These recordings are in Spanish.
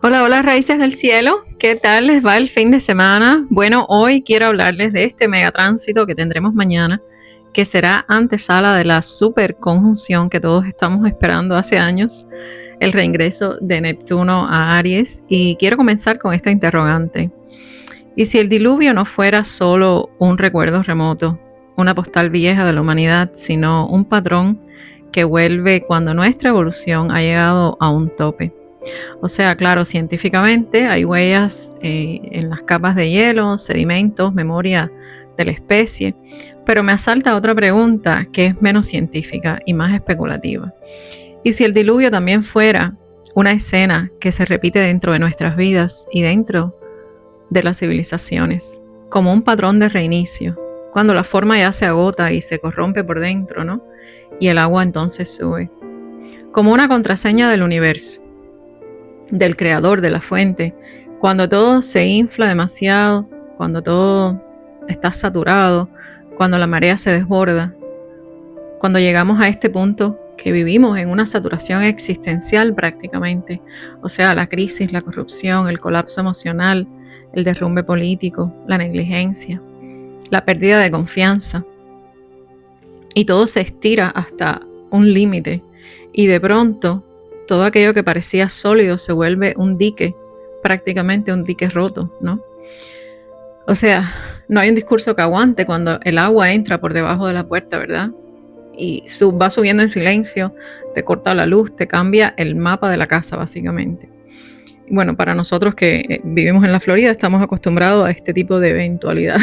Hola, hola raíces del cielo, ¿qué tal les va el fin de semana? Bueno, hoy quiero hablarles de este megatránsito que tendremos mañana, que será antesala de la super conjunción que todos estamos esperando hace años, el reingreso de Neptuno a Aries. Y quiero comenzar con esta interrogante. ¿Y si el diluvio no fuera solo un recuerdo remoto, una postal vieja de la humanidad, sino un patrón que vuelve cuando nuestra evolución ha llegado a un tope? O sea, claro, científicamente hay huellas en las capas de hielo, sedimentos, memoria de la especie, pero me asalta otra pregunta que es menos científica y más especulativa. ¿Y si el diluvio también fuera una escena que se repite dentro de nuestras vidas y dentro de las civilizaciones, como un patrón de reinicio, cuando la forma ya se agota y se corrompe por dentro, ¿no? Y el agua entonces sube, como una contraseña del universo, del creador, de la fuente, cuando todo se infla demasiado, cuando todo está saturado, cuando la marea se desborda, cuando llegamos a este punto que vivimos en una saturación existencial prácticamente, o sea, la crisis, la corrupción, el colapso emocional, el derrumbe político, la negligencia, la pérdida de confianza, y todo se estira hasta un límite, y de pronto todo aquello que parecía sólido se vuelve un dique, prácticamente un dique roto, ¿no? O sea, no hay un discurso que aguante cuando el agua entra por debajo de la puerta, ¿verdad? Y va subiendo en silencio, te corta la luz, te cambia el mapa de la casa, básicamente. Y bueno, para nosotros que vivimos en la Florida, estamos acostumbrados a este tipo de eventualidad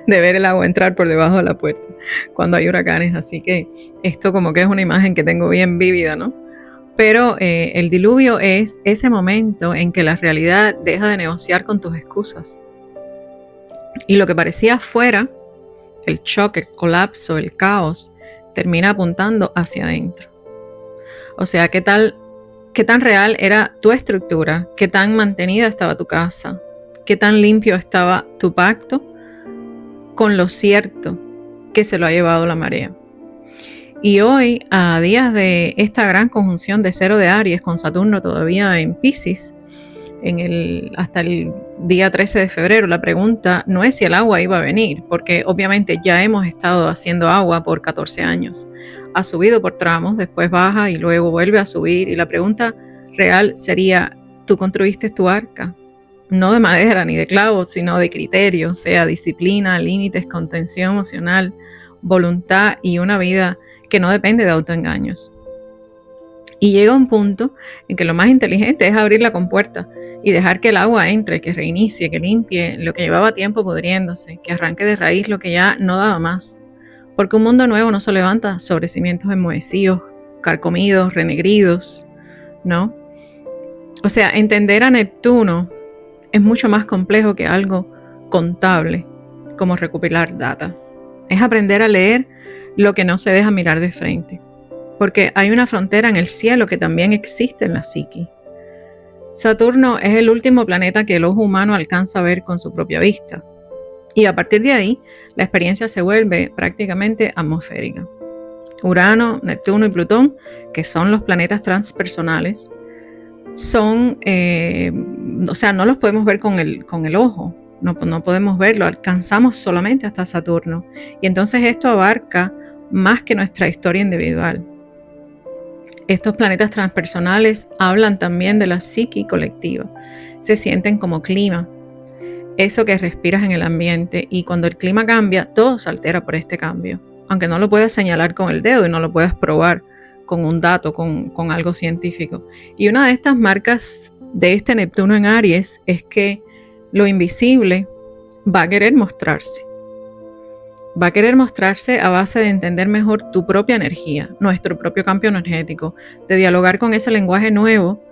de ver el agua entrar por debajo de la puerta cuando hay huracanes. Así que esto como que es una imagen que tengo bien vívida, ¿no? Pero el diluvio es ese momento en que la realidad deja de negociar con tus excusas. Y lo que parecía afuera, el choque, el colapso, el caos, termina apuntando hacia adentro. O sea, ¿qué tan real era tu estructura? ¿Qué tan mantenida estaba tu casa? ¿Qué tan limpio estaba tu pacto con lo cierto que se lo ha llevado la marea? Y hoy, a días de esta gran conjunción de cero de Aries con Saturno todavía en Piscis, hasta el día 13 de febrero, la pregunta no es si el agua iba a venir, porque obviamente ya hemos estado haciendo agua por 14 años. Ha subido por tramos, después baja y luego vuelve a subir. Y la pregunta real sería, ¿tú construiste tu arca? No de madera ni de clavos, sino de criterio, o sea, disciplina, límites, contención emocional, voluntad y una vida que no depende de autoengaños. Y llega un punto en que lo más inteligente es abrir la compuerta y dejar que el agua entre, que reinicie, que limpie lo que llevaba tiempo pudriéndose, que arranque de raíz lo que ya no daba más. Porque un mundo nuevo no se levanta sobre cimientos enmohecidos, carcomidos, renegridos, ¿no? O sea, entender a Neptuno es mucho más complejo que algo contable, como recopilar data. Es aprender a leer lo que no se deja mirar de frente. Porque hay una frontera en el cielo que también existe en la psique. Saturno es el último planeta que el ojo humano alcanza a ver con su propia vista. Y a partir de ahí, la experiencia se vuelve prácticamente atmosférica. Urano, Neptuno y Plutón, que son los planetas transpersonales, son, o sea, no los podemos ver con el ojo, no podemos verlo, alcanzamos solamente hasta Saturno. Y entonces esto abarca más que nuestra historia individual. Estos planetas transpersonales hablan también de la psique colectiva. Se sienten como clima, eso que respiras en el ambiente, y cuando el clima cambia, todo se altera por este cambio, aunque no lo puedas señalar con el dedo y no lo puedas probar con un dato, con algo científico. Y una de estas marcas de este Neptuno en Aries es que lo invisible va a querer mostrarse. Va a querer mostrarse a base de entender mejor tu propia energía, nuestro propio campo energético, de dialogar con ese lenguaje nuevo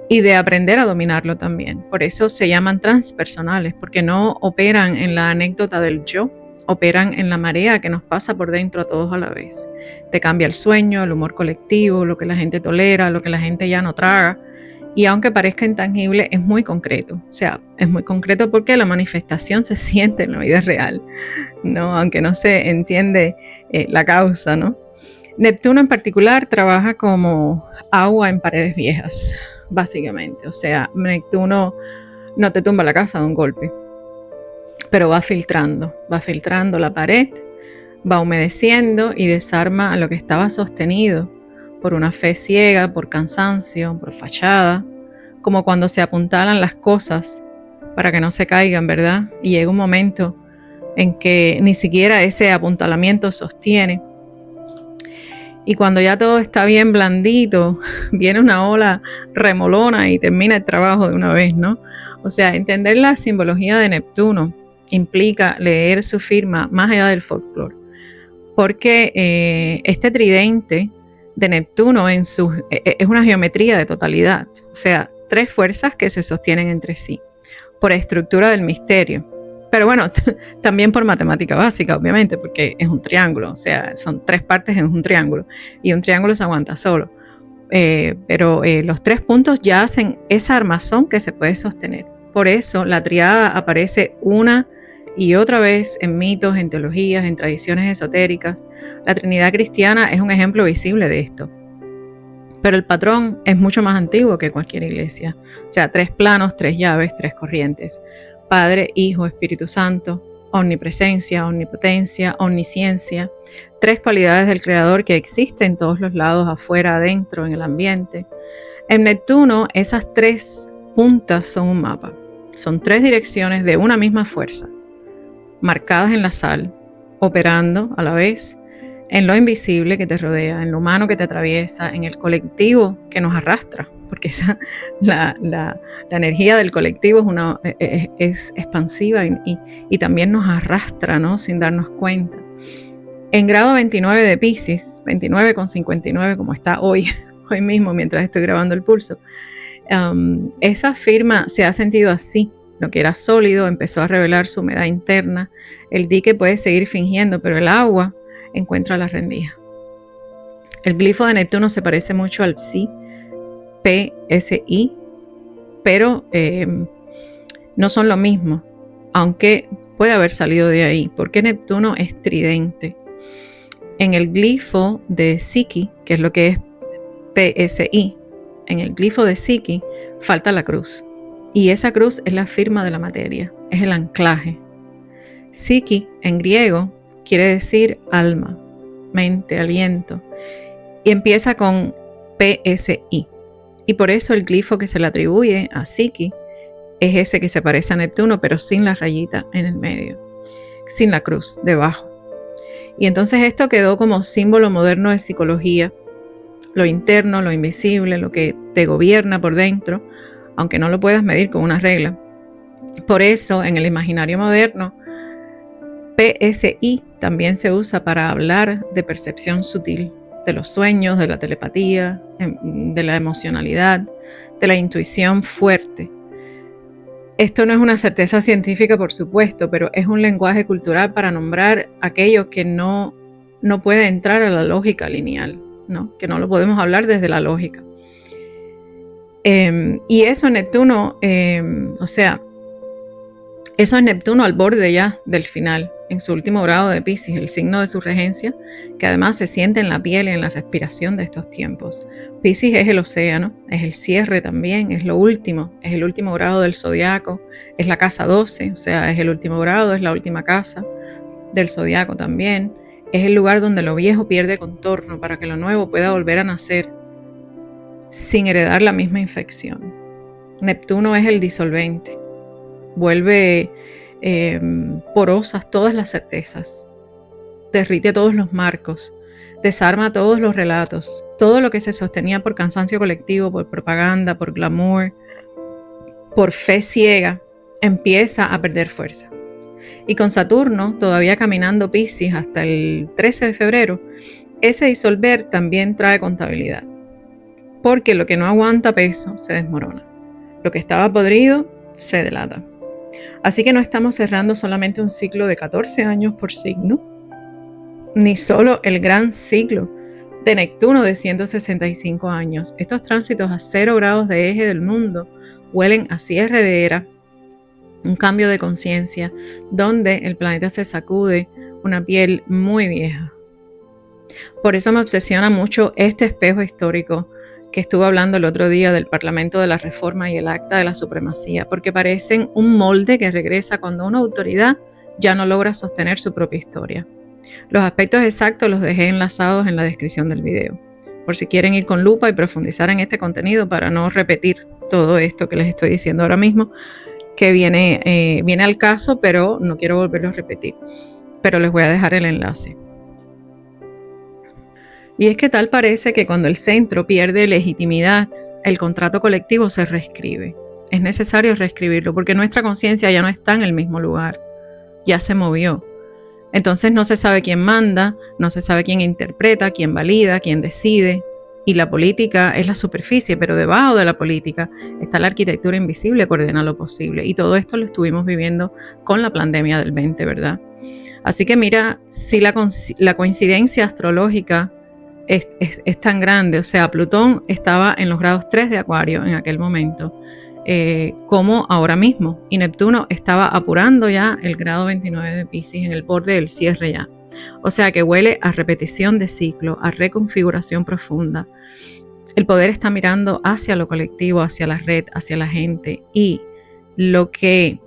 y de aprender a dominarlo también. Por eso se llaman transpersonales, porque no operan en la anécdota del yo, operan en la marea que nos pasa por dentro a todos a la vez. Te cambia el sueño, el humor colectivo, lo que la gente tolera, lo que la gente ya no traga. Y aunque parezca intangible, es muy concreto. O sea, es muy concreto porque la manifestación se siente en la vida real, ¿no? Aunque no se entiende la causa, ¿no? Neptuno en particular trabaja como agua en paredes viejas. básicamente. O sea, Neptuno no te tumba la casa de un golpe, pero va filtrando la pared, va humedeciendo y desarma a lo que estaba sostenido por una fe ciega, por cansancio, por fachada, como cuando se apuntalan las cosas para que no se caigan, ¿verdad? Y llega un momento en que ni siquiera ese apuntalamiento sostiene. Y cuando ya todo está bien blandito, viene una ola remolona y termina el trabajo de una vez, ¿no? O sea, entender la simbología de Neptuno implica leer su firma más allá del folclore, porque este tridente de Neptuno es una geometría de totalidad, o sea, 3 fuerzas que se sostienen entre sí, por estructura del misterio. Pero bueno, también por matemática básica, obviamente, porque es un triángulo, o sea, son 3 partes en un triángulo, y un triángulo se aguanta solo. Pero los 3 puntos ya hacen esa armazón que se puede sostener. Por eso la triada aparece una y otra vez en mitos, en teologías, en tradiciones esotéricas. La Trinidad cristiana es un ejemplo visible de esto. Pero el patrón es mucho más antiguo que cualquier iglesia. O sea, 3 planos, 3 llaves, 3 corrientes. Padre, Hijo, Espíritu Santo, omnipresencia, omnipotencia, omnisciencia, 3 cualidades del Creador que existen en todos los lados, afuera, adentro, en el ambiente. En Neptuno, esas 3 puntas son un mapa. Son 3 direcciones de una misma fuerza, marcadas en la sal, operando a la vez en lo invisible que te rodea, en lo humano que te atraviesa, en el colectivo que nos arrastra, porque la energía del colectivo es expansiva y también nos arrastra, ¿no? Sin darnos cuenta. En grado 29 de Piscis, 29,59 como está hoy mismo mientras estoy grabando el pulso, esa firma se ha sentido así. Lo que era sólido empezó a revelar su humedad interna. El dique puede seguir fingiendo, pero el agua encuentra la rendija. El glifo de Neptuno se parece mucho al Psi, PSI, pero no son lo mismo, aunque puede haber salido de ahí, porque Neptuno es tridente. En el glifo de Psique, que es lo que es PSI, en el glifo de Psique falta la cruz. Y esa cruz es la firma de la materia, es el anclaje. Psique en griego quiere decir alma, mente, aliento. Y empieza con PSI. Y por eso el glifo que se le atribuye a Psique es ese que se parece a Neptuno, pero sin la rayita en el medio, sin la cruz debajo. Y entonces esto quedó como símbolo moderno de psicología, lo interno, lo invisible, lo que te gobierna por dentro, aunque no lo puedas medir con una regla. Por eso, en el imaginario moderno, PSI también se usa para hablar de percepción sutil, de los sueños, de la telepatía, de la emocionalidad, de la intuición fuerte. Esto no es una certeza científica, por supuesto, pero es un lenguaje cultural para nombrar aquello que no puede entrar a la lógica lineal, ¿no? Que no lo podemos hablar desde la lógica. Y eso Neptuno, o sea, eso es Neptuno al borde ya del final, en su último grado de Piscis, el signo de su regencia, que además se siente en la piel y en la respiración de estos tiempos. Piscis es el océano, es el cierre también, es lo último, es el último grado del zodiaco, es la casa 12, o sea, es el último grado, es la última casa del zodiaco también, es el lugar donde lo viejo pierde contorno para que lo nuevo pueda volver a nacer sin heredar la misma infección. Neptuno es el disolvente. Vuelve porosas todas las certezas, derrite todos los marcos, desarma todos los relatos, todo lo que se sostenía por cansancio colectivo, por propaganda, por glamour, por fe ciega, empieza a perder fuerza. Y con Saturno todavía caminando Piscis hasta el 13 de febrero, ese disolver también trae contabilidad, porque lo que no aguanta peso se desmorona, lo que estaba podrido se delata. Así que no estamos cerrando solamente un ciclo de 14 años por signo, ni solo el gran ciclo de Neptuno de 165 años. Estos tránsitos a 0 grados de eje del mundo huelen a cierre de era, un cambio de conciencia, donde el planeta se sacude una piel muy vieja. Por eso me obsesiona mucho este espejo histórico que estuve hablando el otro día del Parlamento de la Reforma y el Acta de la Supremacía, porque parecen un molde que regresa cuando una autoridad ya no logra sostener su propia historia. Los aspectos exactos los dejé enlazados en la descripción del video, por si quieren ir con lupa y profundizar en este contenido para no repetir todo esto que les estoy diciendo ahora mismo, que viene al caso, pero no quiero volverlo a repetir. Pero les voy a dejar el enlace. Y es que tal parece que cuando el centro pierde legitimidad, el contrato colectivo se reescribe. Es necesario reescribirlo porque nuestra conciencia ya no está en el mismo lugar, ya se movió. Entonces no se sabe quién manda, no se sabe quién interpreta, quién valida, quién decide. Y la política es la superficie, pero debajo de la política está la arquitectura invisible que ordena lo posible. Y todo esto lo estuvimos viviendo con la pandemia del 20, ¿verdad? Así que mira, si la coincidencia astrológica es tan grande, o sea, Plutón estaba en los grados 3 de Acuario en aquel momento, como ahora mismo, y Neptuno estaba apurando ya el grado 29 de Piscis en el borde del cierre ya. O sea que huele a repetición de ciclo, a reconfiguración profunda. El poder está mirando hacia lo colectivo, hacia la red, hacia la gente, y lo que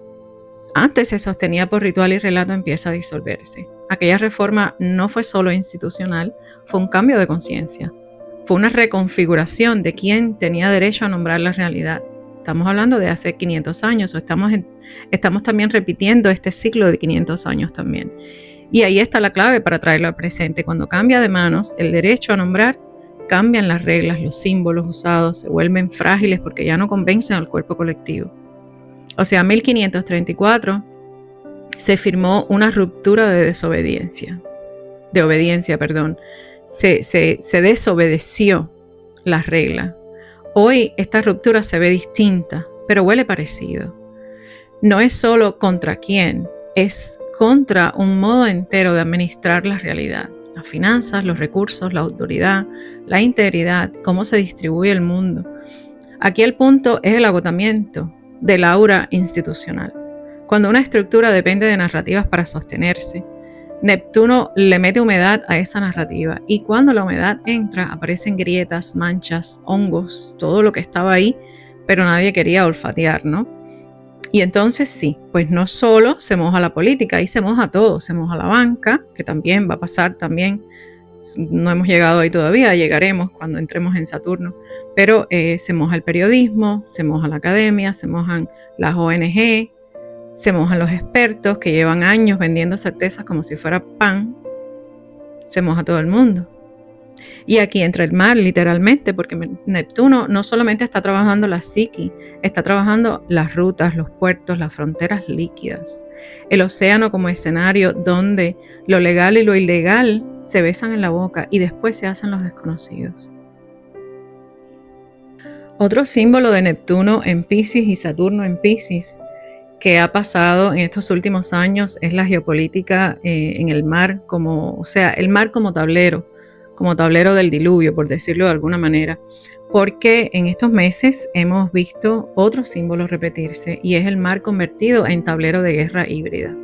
antes se sostenía por ritual y relato empieza a disolverse. Aquella reforma no fue solo institucional, fue un cambio de conciencia. Fue una reconfiguración de quién tenía derecho a nombrar la realidad. Estamos hablando de hace 500 años, o estamos también repitiendo este ciclo de 500 años también. Y ahí está la clave para traerlo al presente. Cuando cambia de manos el derecho a nombrar, cambian las reglas, los símbolos usados se vuelven frágiles porque ya no convencen al cuerpo colectivo. O sea, en 1534 se firmó una ruptura de desobediencia. Se desobedeció las reglas. Hoy esta ruptura se ve distinta, pero huele parecido. No es solo contra quién, es contra un modo entero de administrar la realidad. Las finanzas, los recursos, la autoridad, la integridad, cómo se distribuye el mundo. Aquí el punto es el agotamiento del aura institucional. Cuando una estructura depende de narrativas para sostenerse, Neptuno le mete humedad a esa narrativa y cuando la humedad entra aparecen grietas, manchas, hongos, todo lo que estaba ahí, pero nadie quería olfatear, ¿no? Y entonces sí, pues no solo se moja la política, ahí se moja todo, se moja la banca, que también va a pasar también, no hemos llegado ahí todavía, llegaremos cuando entremos en Saturno, pero se moja el periodismo, se moja la academia, se mojan las ONG, se mojan los expertos que llevan años vendiendo certezas como si fuera pan, se moja todo el mundo. Y aquí entra el mar, literalmente, porque Neptuno no solamente está trabajando la psique, está trabajando las rutas, los puertos, las fronteras líquidas. El océano como escenario donde lo legal y lo ilegal se besan en la boca y después se hacen los desconocidos. Otro símbolo de Neptuno en Piscis y Saturno en Piscis que ha pasado en estos últimos años es la geopolítica en el mar, el mar como tablero del diluvio, por decirlo de alguna manera, porque en estos meses hemos visto otros símbolos repetirse y es el mar convertido en tablero de guerra híbrida.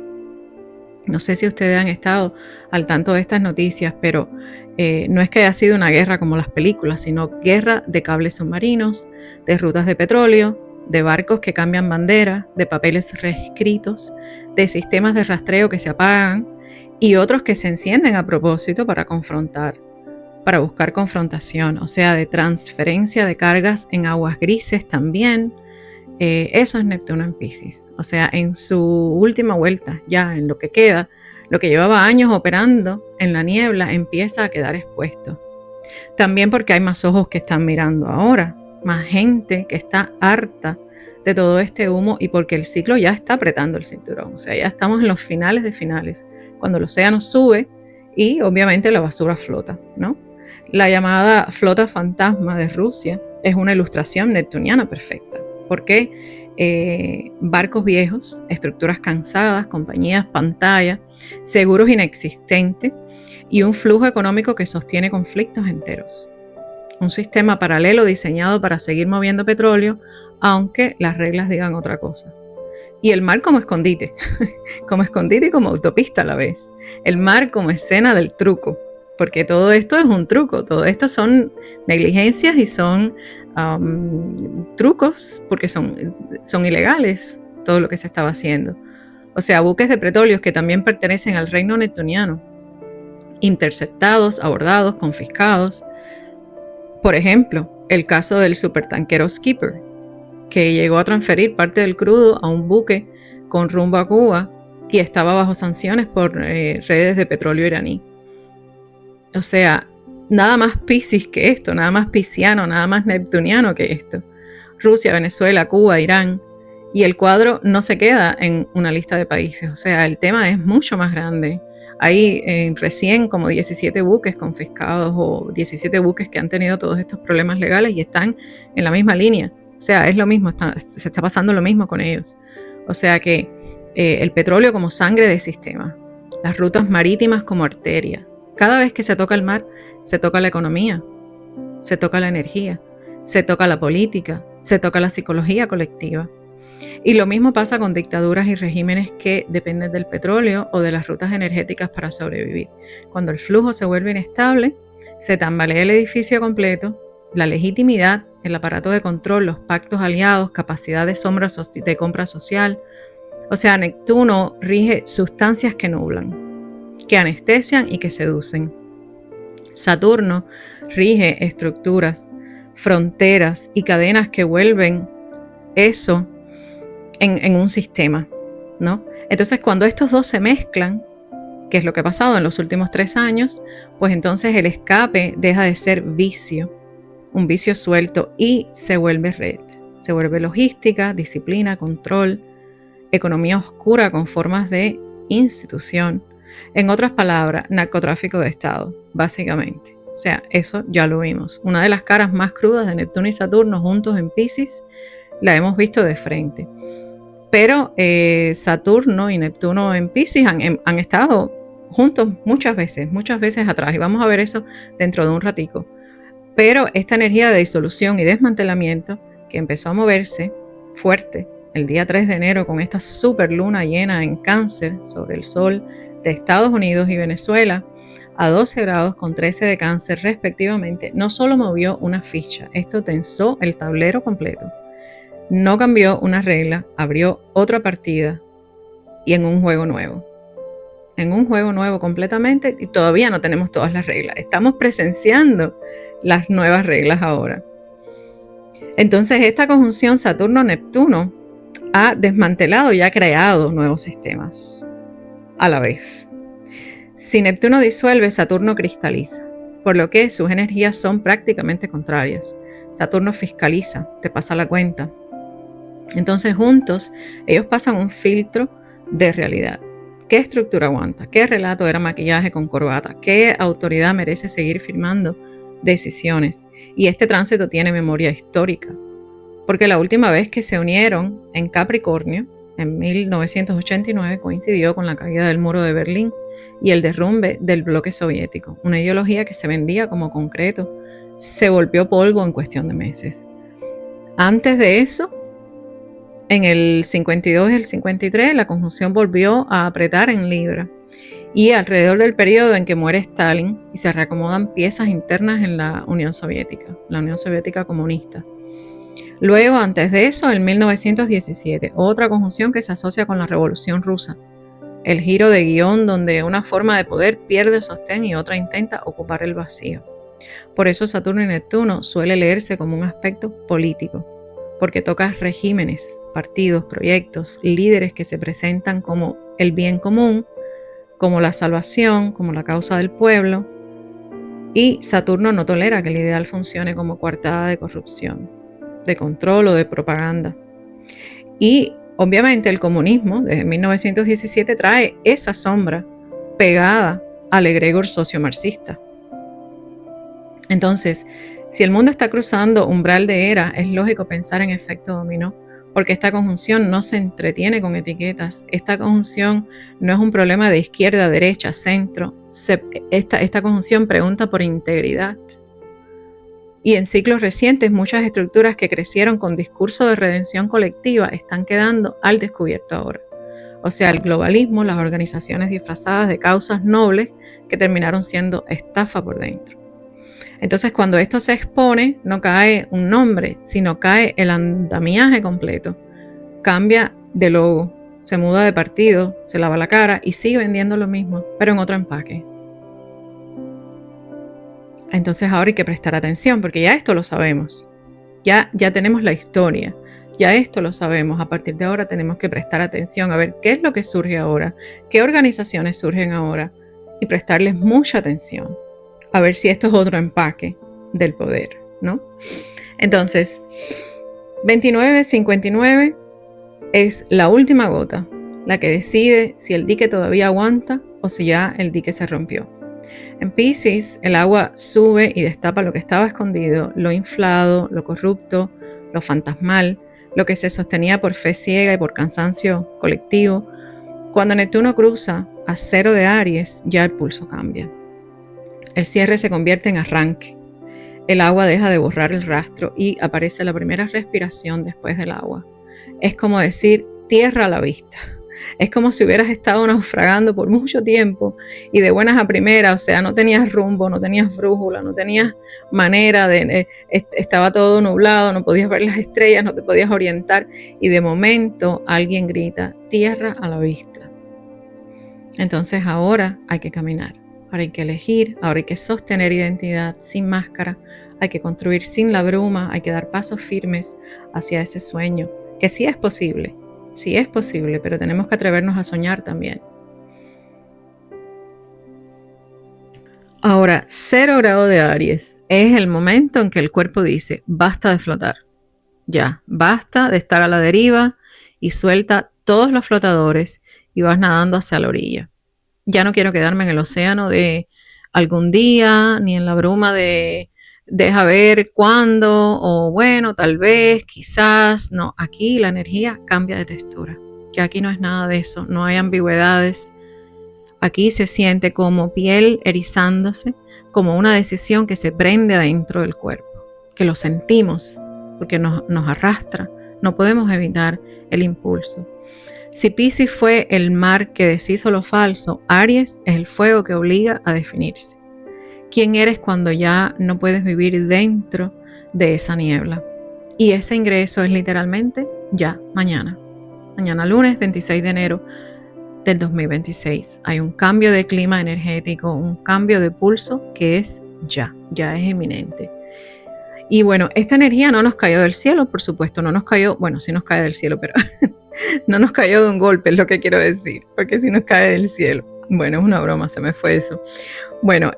No sé si ustedes han estado al tanto de estas noticias, pero no es que haya sido una guerra como las películas, sino guerra de cables submarinos, de rutas de petróleo, de barcos que cambian bandera, de papeles reescritos, de sistemas de rastreo que se apagan y otros que se encienden a propósito para buscar confrontación, o sea, de transferencia de cargas en aguas grises también. Eso es Neptuno en Piscis, o sea, en su última vuelta, ya en lo que queda, lo que llevaba años operando en la niebla empieza a quedar expuesto. También porque hay más ojos que están mirando ahora, más gente que está harta de todo este humo y porque el ciclo ya está apretando el cinturón, o sea, ya estamos en los finales de finales, cuando el océano sube y obviamente la basura flota, ¿no? La llamada flota fantasma de Rusia es una ilustración neptuniana perfecta, porque barcos viejos, estructuras cansadas, compañías pantalla, seguros inexistentes y un flujo económico que sostiene conflictos enteros. Un sistema paralelo diseñado para seguir moviendo petróleo, aunque las reglas digan otra cosa. Y el mar como escondite, como escondite y como autopista a la vez. El mar como escena del truco. porque todo esto es un truco, todo esto son negligencias y son trucos, porque son ilegales todo lo que se estaba haciendo. O sea, buques de petróleo que también pertenecen al reino neptuniano, interceptados, abordados, confiscados. Por ejemplo, el caso del supertanquero Skipper, que llegó a transferir parte del crudo a un buque con rumbo a Cuba y estaba bajo sanciones por redes de petróleo iraní. O sea, nada más Piscis que esto, nada más pisciano, nada más neptuniano que esto. Rusia, Venezuela, Cuba, Irán. Y el cuadro no se queda en una lista de países. O sea, el tema es mucho más grande. Hay recién como 17 buques confiscados o 17 buques que han tenido todos estos problemas legales y están en la misma línea. O sea, es lo mismo, se está pasando lo mismo con ellos. O sea que el petróleo como sangre del sistema, las rutas marítimas como arteria. Cada vez que se toca el mar, se toca la economía, se toca la energía, se toca la política, se toca la psicología colectiva. Y lo mismo pasa con dictaduras y regímenes que dependen del petróleo o de las rutas energéticas para sobrevivir. Cuando el flujo se vuelve inestable, se tambalea el edificio completo, la legitimidad, el aparato de control, los pactos aliados, capacidad de compra social. O sea, Neptuno rige sustancias que nublan, que anestesian y que seducen. Saturno rige estructuras, fronteras y cadenas que vuelven eso en un sistema, ¿no? Entonces, cuando estos dos se mezclan, que es lo que ha pasado en los últimos 3 años, pues entonces el escape deja de ser vicio, un vicio suelto, y se vuelve red. Se vuelve logística, disciplina, control, economía oscura con formas de institución. En otras palabras, narcotráfico de Estado, básicamente. O sea, eso ya lo vimos. Una de las caras más crudas de Neptuno y Saturno juntos en Piscis la hemos visto de frente. Pero Saturno y Neptuno en Piscis han estado juntos muchas veces atrás. Y vamos a ver eso dentro de un ratico. Pero esta energía de disolución y desmantelamiento que empezó a moverse fuerte el día 3 de enero con esta super luna llena en Cáncer sobre el Sol de Estados Unidos y Venezuela a 12 grados con 13 de Cáncer respectivamente, no solo movió una ficha, esto tensó el tablero completo. No cambió una regla, abrió otra partida y en un juego nuevo. En un juego nuevo completamente, y todavía no tenemos todas las reglas. Estamos presenciando las nuevas reglas ahora. Entonces, esta conjunción Saturno-Neptuno ha desmantelado y ha creado nuevos sistemas a la vez. Si Neptuno disuelve, Saturno cristaliza, por lo que sus energías son prácticamente contrarias. Saturno fiscaliza, te pasa la cuenta. Entonces, juntos, ellos pasan un filtro de realidad. ¿Qué estructura aguanta? ¿Qué relato era maquillaje con corbata? ¿Qué autoridad merece seguir firmando decisiones? Y este tránsito tiene memoria histórica, porque la última vez que se unieron en Capricornio, en 1989, coincidió con la caída del muro de Berlín y el derrumbe del bloque soviético. Una ideología que se vendía como concreto se volvió polvo en cuestión de meses. Antes de eso, en el 52 y el 53, la conjunción volvió a apretar en Libra. Y alrededor del periodo en que muere Stalin y se reacomodan piezas internas en la Unión Soviética comunista. Luego, antes de eso, en 1917, otra conjunción que se asocia con la Revolución Rusa. El giro de guión donde una forma de poder pierde sostén y otra intenta ocupar el vacío. Por eso Saturno y Neptuno suele leerse como un aspecto político, porque toca regímenes, partidos, proyectos, líderes que se presentan como el bien común, como la salvación, como la causa del pueblo. Y Saturno no tolera que el ideal funcione como coartada de corrupción, de control o de propaganda. Y obviamente el comunismo desde 1917 trae esa sombra pegada al egregor sociomarxista. Entonces, si el mundo está cruzando umbral de era, es lógico pensar en efecto dominó, porque esta conjunción no se entretiene con etiquetas. Esta conjunción no es un problema de izquierda, derecha, centro. Esta conjunción pregunta por integridad. Y en ciclos recientes, muchas estructuras que crecieron con discurso de redención colectiva están quedando al descubierto ahora. O sea, el globalismo, las organizaciones disfrazadas de causas nobles que terminaron siendo estafa por dentro. Entonces, cuando esto se expone, no cae un nombre, sino cae el andamiaje completo. Cambia de logo, se muda de partido, se lava la cara y sigue vendiendo lo mismo, pero en otro empaque. Entonces ahora hay que prestar atención porque ya esto lo sabemos. Ya tenemos la historia. Ya esto lo sabemos. A partir de ahora tenemos que prestar atención a ver qué es lo que surge ahora, qué organizaciones surgen ahora y prestarles mucha atención. A ver si esto es otro empaque del poder, ¿no? Entonces, 2959 es la última gota, la que decide si el dique todavía aguanta o si ya el dique se rompió. En Piscis, el agua sube y destapa lo que estaba escondido, lo inflado, lo corrupto, lo fantasmal, lo que se sostenía por fe ciega y por cansancio colectivo. Cuando Neptuno cruza a 0 de Aries, ya el pulso cambia. El cierre se convierte en arranque. El agua deja de borrar el rastro y aparece la primera respiración después del agua. Es como decir tierra a la vista. Es como si hubieras estado naufragando por mucho tiempo y de buenas a primeras, o sea, no tenías rumbo, no tenías brújula, no tenías manera de... estaba todo nublado, no podías ver las estrellas, no te podías orientar y de momento alguien grita, tierra a la vista. Entonces ahora hay que caminar, ahora hay que elegir, ahora hay que sostener identidad sin máscara, hay que construir sin la bruma, hay que dar pasos firmes hacia ese sueño, que sí es posible, pero tenemos que atrevernos a soñar también. Ahora, 0 grado de Aries es el momento en que el cuerpo dice, basta de flotar, ya, basta de estar a la deriva y suelta todos los flotadores y vas nadando hacia la orilla. Ya no quiero quedarme en el océano de algún día, ni en la bruma de deja ver cuándo, o bueno, tal vez, quizás. No, aquí la energía cambia de textura. Que aquí no es nada de eso, no hay ambigüedades. Aquí se siente como piel erizándose, como una decisión que se prende adentro del cuerpo, que lo sentimos, porque nos arrastra, no podemos evitar el impulso. Si Piscis fue el mar que deshizo lo falso, Aries es el fuego que obliga a definirse. ¿Quién eres cuando ya no puedes vivir dentro de esa niebla? Y ese ingreso es literalmente ya mañana. Mañana lunes 26 de enero del 2026. Hay un cambio de clima energético, un cambio de pulso que es ya es inminente. Y bueno, esta energía no nos cayó del cielo, por supuesto, no nos cayó, bueno, sí nos cae del cielo, pero no nos cayó de un golpe, es lo que quiero decir, porque sí nos cae del cielo. Bueno, es una broma, se me fue eso. Bueno,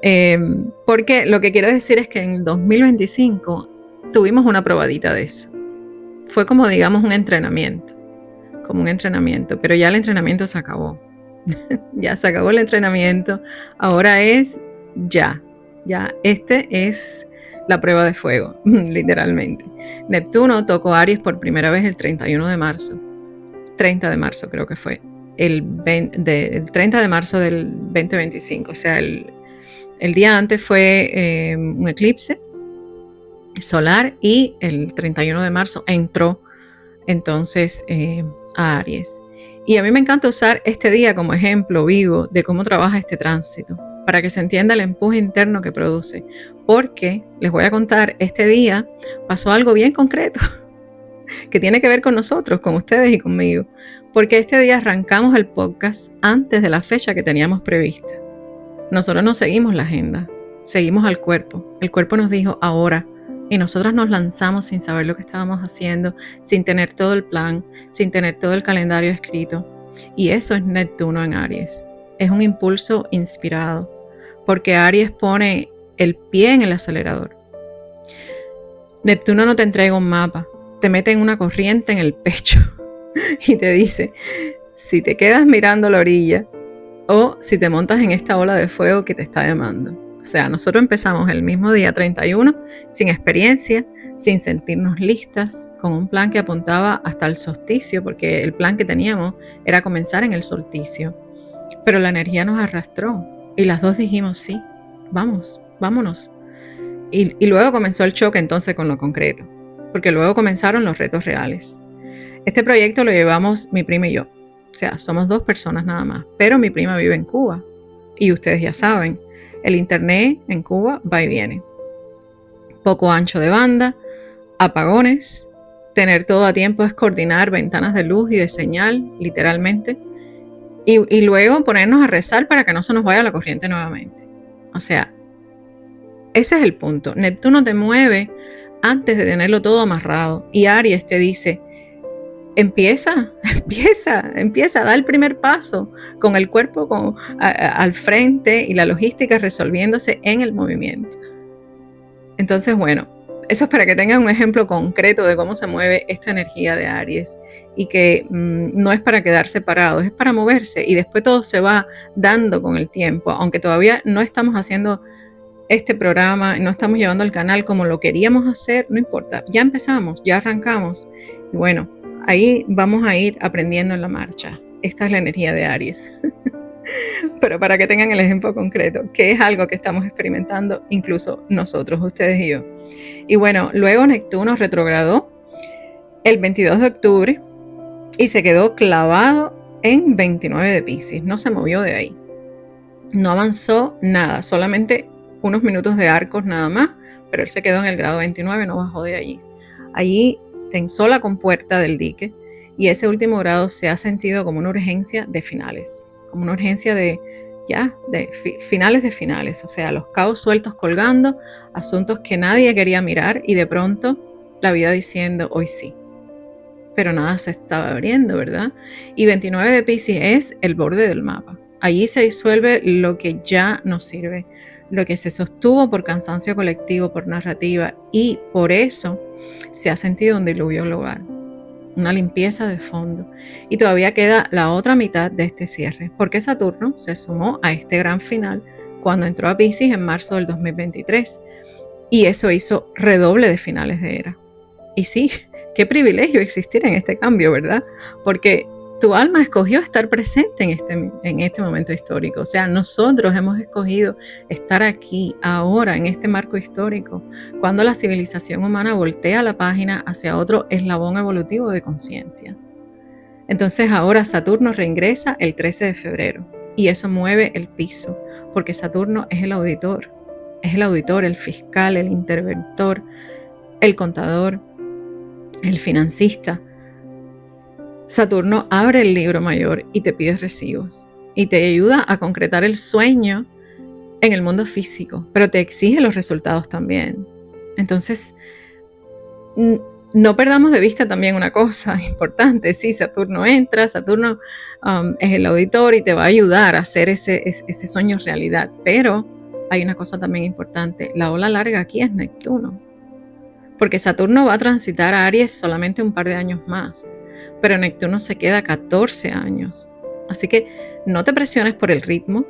porque lo que quiero decir es que en 2025 tuvimos una probadita de eso. Fue como, digamos, un entrenamiento, pero ya el entrenamiento se acabó. Ya se acabó el entrenamiento, ahora es ya, este es la prueba de fuego, literalmente. Neptuno tocó Aries por primera vez el 31 de marzo. 30 de marzo creo que fue. El 30 de marzo del 2025. O sea, el día antes fue un eclipse solar y el 31 de marzo entró entonces a Aries. Y a mí me encanta usar este día como ejemplo vivo de cómo trabaja este tránsito, para que se entienda el empuje interno que produce. Porque, les voy a contar, este día pasó algo bien concreto, que tiene que ver con nosotros, con ustedes y conmigo. Porque este día arrancamos el podcast antes de la fecha que teníamos prevista. Nosotros no seguimos la agenda, seguimos al cuerpo. El cuerpo nos dijo ahora, y nosotras nos lanzamos sin saber lo que estábamos haciendo, sin tener todo el plan, sin tener todo el calendario escrito. Y eso es Neptuno en Aries. Es un impulso inspirado, porque Aries pone el pie en el acelerador. Neptuno no te entrega un mapa, te mete en una corriente en el pecho y te dice, si te quedas mirando la orilla o si te montas en esta ola de fuego que te está llamando. O sea, nosotros empezamos el mismo día 31, sin experiencia, sin sentirnos listas, con un plan que apuntaba hasta el solsticio, porque el plan que teníamos era comenzar en el solsticio. Pero la energía nos arrastró y las dos dijimos, sí, vámonos. Y luego comenzó el choque entonces con lo concreto, porque luego comenzaron los retos reales. Este proyecto lo llevamos mi prima y yo. O sea, somos 2 personas nada más. Pero mi prima vive en Cuba. Y ustedes ya saben, el internet en Cuba va y viene. Poco ancho de banda, apagones. Tener todo a tiempo es coordinar ventanas de luz y de señal, literalmente. Y luego ponernos a rezar para que no se nos vaya la corriente nuevamente. O sea, ese es el punto. Neptuno te mueve antes de tenerlo todo amarrado. Y Aries te dice, empieza, da el primer paso con el cuerpo al frente y la logística resolviéndose en el movimiento. Entonces, bueno, eso es para que tengan un ejemplo concreto de cómo se mueve esta energía de Aries y que no es para quedarse parados, es para moverse y después todo se va dando con el tiempo, aunque todavía no estamos haciendo este programa, no estamos llevando el canal como lo queríamos hacer, no importa, ya empezamos, ya arrancamos y bueno, ahí vamos a ir aprendiendo en la marcha. Esta es la energía de Aries. Pero para que tengan el ejemplo concreto, que es algo que estamos experimentando incluso nosotros, ustedes y yo. Y bueno, luego Neptuno retrogradó el 22 de octubre y se quedó clavado en 29 de Piscis, no se movió de ahí. No avanzó nada, solamente unos minutos de arcos nada más, pero él se quedó en el grado 29, no bajó de allí. Allí tensó la compuerta del dique y ese último grado se ha sentido como una urgencia de finales, como una urgencia de finales de finales, o sea, los cabos sueltos colgando, asuntos que nadie quería mirar y de pronto la vida diciendo hoy sí. Pero nada se estaba abriendo, ¿verdad? Y 29 de Piscis es el borde del mapa. Allí se disuelve lo que ya no sirve, lo que se sostuvo por cansancio colectivo, por narrativa, y por eso se ha sentido un diluvio global, una limpieza de fondo. Y todavía queda la otra mitad de este cierre, porque Saturno se sumó a este gran final cuando entró a Piscis en marzo del 2023, y eso hizo redoble de finales de era. Y sí, qué privilegio existir en este cambio, ¿verdad? Porque tu alma escogió estar presente en este momento histórico. O sea, nosotros hemos escogido estar aquí, ahora, en este marco histórico, cuando la civilización humana voltea la página hacia otro eslabón evolutivo de conciencia. Entonces ahora Saturno reingresa el 13 de febrero y eso mueve el piso, porque Saturno es el auditor, el fiscal, el interventor, el contador, el financista. Saturno abre el libro mayor y te pide recibos y te ayuda a concretar el sueño en el mundo físico, pero te exige los resultados también. Entonces, no perdamos de vista también una cosa importante. Sí, Saturno entra, Saturno es el auditor y te va a ayudar a hacer ese sueño realidad, pero hay una cosa también importante. La ola larga aquí es Neptuno, porque Saturno va a transitar a Aries solamente un par de años más, pero Neptuno se queda 14 años. Así que no te presiones por el ritmo,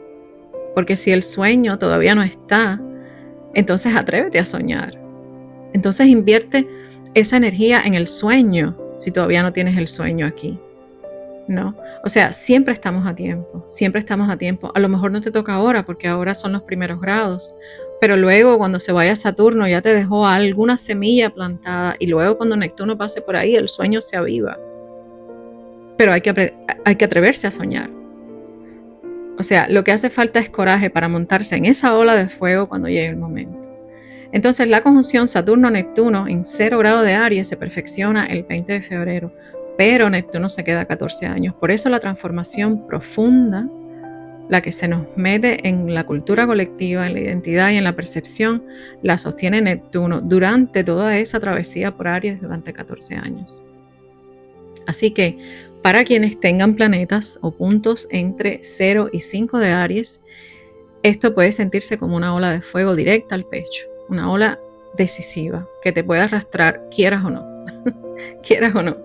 porque si el sueño todavía no está, entonces atrévete a soñar. Entonces invierte esa energía en el sueño si todavía no tienes el sueño aquí. ¿No? O sea, siempre estamos a tiempo, siempre estamos a tiempo. A lo mejor no te toca ahora porque ahora son los primeros grados, pero luego cuando se vaya Saturno ya te dejó alguna semilla plantada y luego cuando Neptuno pase por ahí el sueño se aviva. Pero hay que atreverse a soñar. O sea, lo que hace falta es coraje para montarse en esa ola de fuego cuando llegue el momento. Entonces la conjunción Saturno-Neptuno en 0 grado de Aries se perfecciona el 20 de febrero, pero Neptuno se queda 14 años. Por eso la transformación profunda, la que se nos mete en la cultura colectiva, en la identidad y en la percepción, la sostiene Neptuno durante toda esa travesía por Aries durante 14 años. Así que para quienes tengan planetas o puntos entre 0 y 5 de Aries, esto puede sentirse como una ola de fuego directa al pecho, una ola decisiva que te puede arrastrar, quieras o no, quieras o no.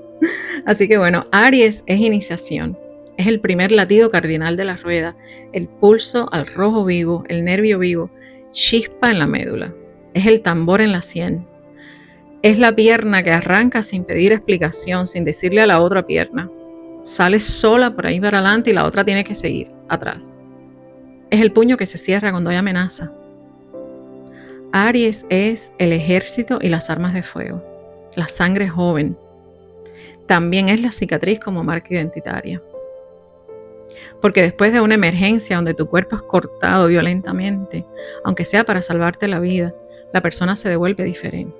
Así que bueno, Aries es iniciación, es el primer latido cardinal de la rueda, el pulso al rojo vivo, el nervio vivo, chispa en la médula, es el tambor en la sien, es la pierna que arranca sin pedir explicación, sin decirle a la otra pierna, sale sola por ahí para adelante y la otra tiene que seguir atrás. Es el puño que se cierra cuando hay amenaza. Aries es el ejército y las armas de fuego, la sangre joven. También es la cicatriz como marca identitaria. Porque después de una emergencia donde tu cuerpo es cortado violentamente, aunque sea para salvarte la vida, la persona se devuelve diferente.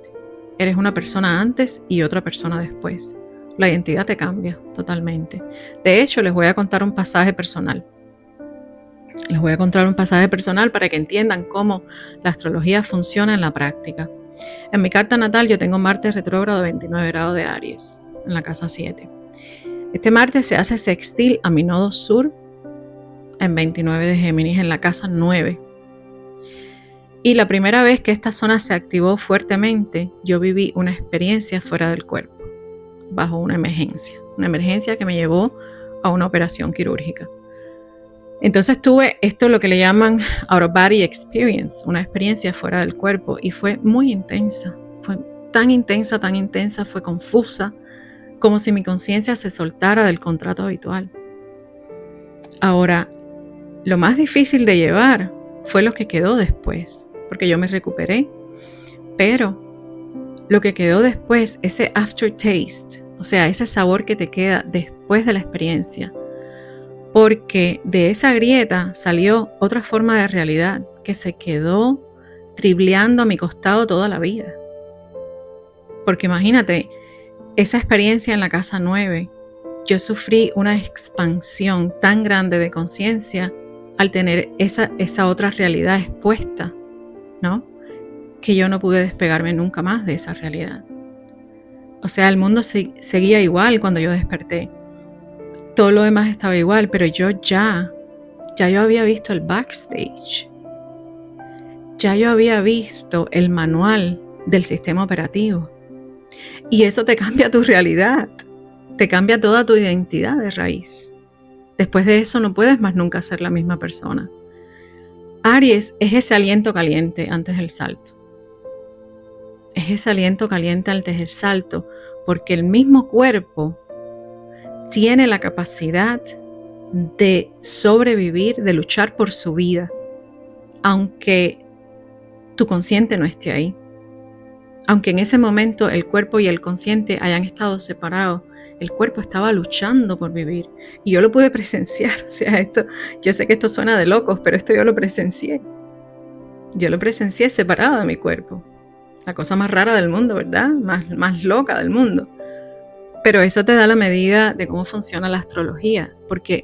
Eres una persona antes y otra persona después. La identidad te cambia totalmente. De hecho, les voy a contar un pasaje personal. Les voy a contar un pasaje personal para que entiendan cómo la astrología funciona en la práctica. En mi carta natal yo tengo Marte retrógrado 29 grados de Aries, en la casa 7. Este Marte se hace sextil a mi nodo sur en 29 de Géminis, en la casa 9. Y la primera vez que esta zona se activó fuertemente, yo viví una experiencia fuera del cuerpo, bajo una emergencia que me llevó a una operación quirúrgica. Entonces tuve esto, lo que le llaman out of body experience, una experiencia fuera del cuerpo, y fue muy intensa, fue tan intensa, fue confusa, como si mi conciencia se soltara del contrato habitual. Ahora, lo más difícil de llevar fue lo que quedó después, porque yo me recuperé, pero lo que quedó después, ese aftertaste, o sea, ese sabor que te queda después de la experiencia, porque de esa grieta salió otra forma de realidad que se quedó tribleando a mi costado toda la vida. Porque imagínate, esa experiencia en la casa 9, yo sufrí una expansión tan grande de conciencia al tener esa otra realidad expuesta, ¿no? Que yo no pude despegarme nunca más de esa realidad. O sea, el mundo seguía igual cuando yo desperté. Todo lo demás estaba igual, pero yo había visto el backstage. Ya yo había visto el manual del sistema operativo. Y eso te cambia tu realidad. Te cambia toda tu identidad de raíz. Después de eso no puedes más nunca ser la misma persona. Aries es ese aliento caliente antes del salto. Es ese aliento caliente antes del salto, porque el mismo cuerpo tiene la capacidad de sobrevivir, de luchar por su vida, aunque tu consciente no esté ahí. Aunque en ese momento el cuerpo y el consciente hayan estado separados, el cuerpo estaba luchando por vivir. Y yo lo pude presenciar. O sea, yo sé que esto suena de locos, pero esto yo lo presencié. Yo lo presencié separado de mi cuerpo. La cosa más rara del mundo, ¿verdad? Más loca del mundo. Pero eso te da la medida de cómo funciona la astrología, porque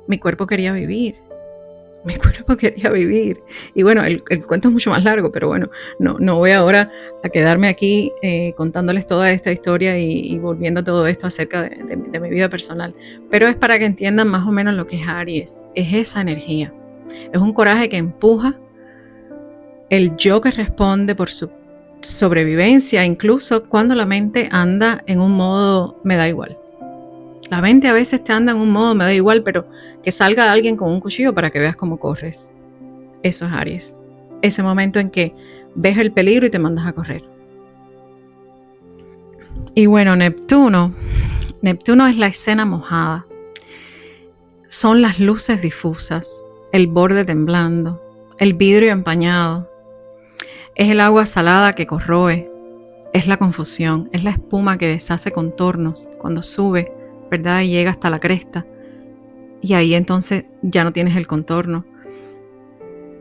mi cuerpo quería vivir. Mi cuerpo quería vivir. Y bueno, el cuento es mucho más largo, pero bueno, no voy ahora a quedarme aquí contándoles toda esta historia y volviendo todo esto acerca de mi vida personal. Pero es para que entiendan más o menos lo que es Aries. Es esa energía. Es un coraje que empuja, el yo que responde por su sobrevivencia, incluso cuando la mente anda en un modo me da igual. La mente a veces te anda en un modo me da igual, pero que salga alguien con un cuchillo para que veas cómo corres. Eso es Aries. Ese momento en que ves el peligro y te mandas a correr. Y bueno, Neptuno es la escena mojada. Son las luces difusas, el borde temblando, el vidrio empañado. Es el agua salada que corroe, es la confusión, es la espuma que deshace contornos cuando sube, ¿verdad? Y llega hasta la cresta. Y ahí entonces ya no tienes el contorno.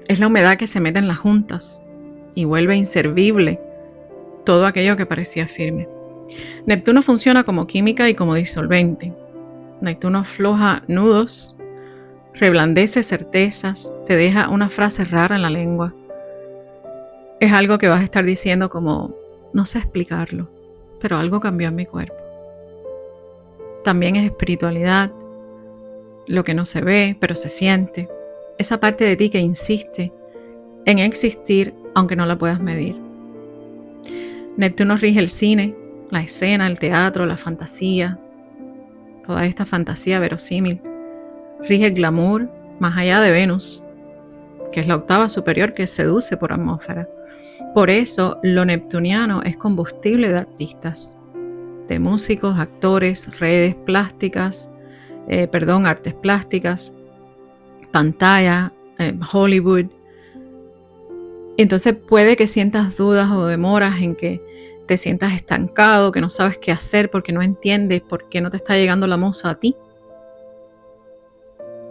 Es la humedad que se mete en las juntas y vuelve inservible todo aquello que parecía firme. Neptuno funciona como química y como disolvente. Neptuno afloja nudos, reblandece certezas, te deja una frase rara en la lengua. Es algo que vas a estar diciendo como, no sé explicarlo, pero algo cambió en mi cuerpo. También es espiritualidad, lo que no se ve, pero se siente. Esa parte de ti que insiste en existir, aunque no la puedas medir. Neptuno rige el cine, la escena, el teatro, la fantasía, toda esta fantasía verosímil. Rige el glamour, más allá de Venus, que es la octava superior que seduce por atmósfera. Por eso, lo neptuniano es combustible de artistas, de músicos, actores, redes plásticas, artes plásticas, pantalla, Hollywood. Entonces puede que sientas dudas o demoras en que te sientas estancado, que no sabes qué hacer porque no entiendes por qué no te está llegando la musa a ti.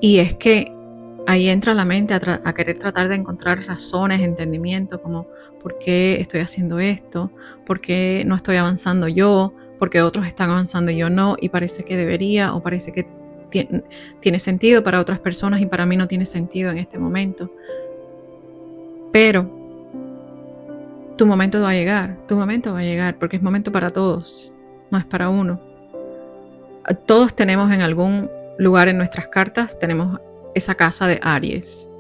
Y es que ahí entra la mente a querer tratar de encontrar razones, entendimiento, como ¿por qué estoy haciendo esto? ¿Por qué no estoy avanzando yo? ¿Por qué otros están avanzando y yo no? Y parece que debería, o parece que tiene sentido para otras personas y para mí no tiene sentido en este momento. Pero tu momento va a llegar, porque es momento para todos, no es para uno. Todos tenemos en algún lugar en nuestras cartas, tenemos esa casa de Aries.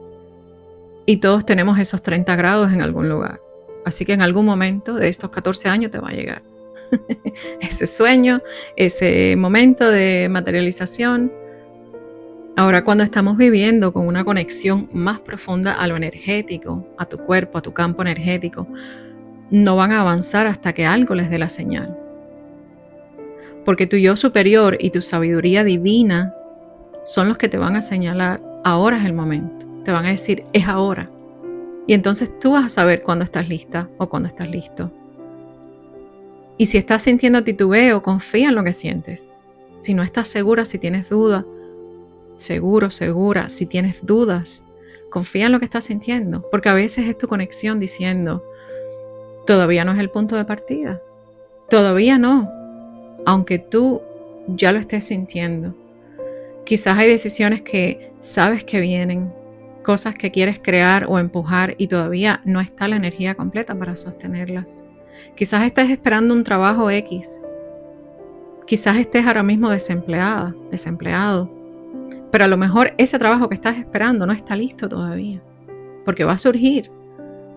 Y todos tenemos esos 30 grados en algún lugar. Así que en algún momento de estos 14 años te va a llegar ese sueño, ese momento de materialización. Ahora, cuando estamos viviendo con una conexión más profunda a lo energético, a tu cuerpo, a tu campo energético, no van a avanzar hasta que algo les dé la señal. Porque tu yo superior y tu sabiduría divina son los que te van a señalar, ahora es el momento. Te van a decir, es ahora. Y entonces tú vas a saber cuándo estás lista o cuándo estás listo. Y si estás sintiendo titubeo, confía en lo que sientes. Si no estás segura, si tienes duda, segura, si tienes dudas, confía en lo que estás sintiendo. Porque a veces es tu conexión diciendo, todavía no es el punto de partida. Todavía no. Aunque tú ya lo estés sintiendo. Quizás hay decisiones que sabes que vienen, cosas que quieres crear o empujar y todavía no está la energía completa para sostenerlas. Quizás estés esperando un trabajo X. Quizás estés ahora mismo desempleado. Pero a lo mejor ese trabajo que estás esperando no está listo todavía. Porque va a surgir.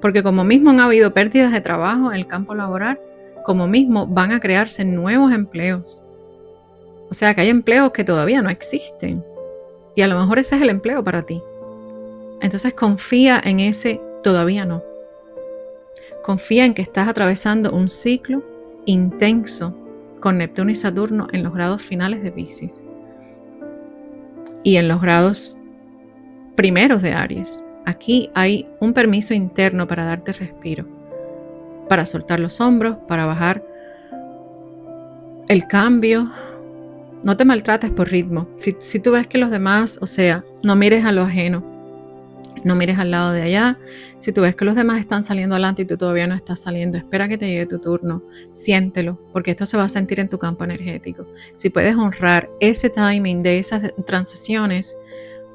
Porque como mismo han habido pérdidas de trabajo en el campo laboral, como mismo van a crearse nuevos empleos. O sea que hay empleos que todavía no existen. Y a lo mejor ese es el empleo para ti. Entonces confía en ese todavía no. Confía en que estás atravesando un ciclo intenso con Neptuno y Saturno en los grados finales de Piscis y en los grados primeros de Aries. Aquí hay un permiso interno para darte respiro, para soltar los hombros, para bajar el cambio. No te maltrates por ritmo. Si tú ves que los demás, o sea, no mires a lo ajeno. No mires al lado de allá. Si tú ves que los demás están saliendo adelante y tú todavía no estás saliendo, espera que te llegue tu turno. Siéntelo, porque esto se va a sentir en tu campo energético. Si puedes honrar ese timing de esas transiciones,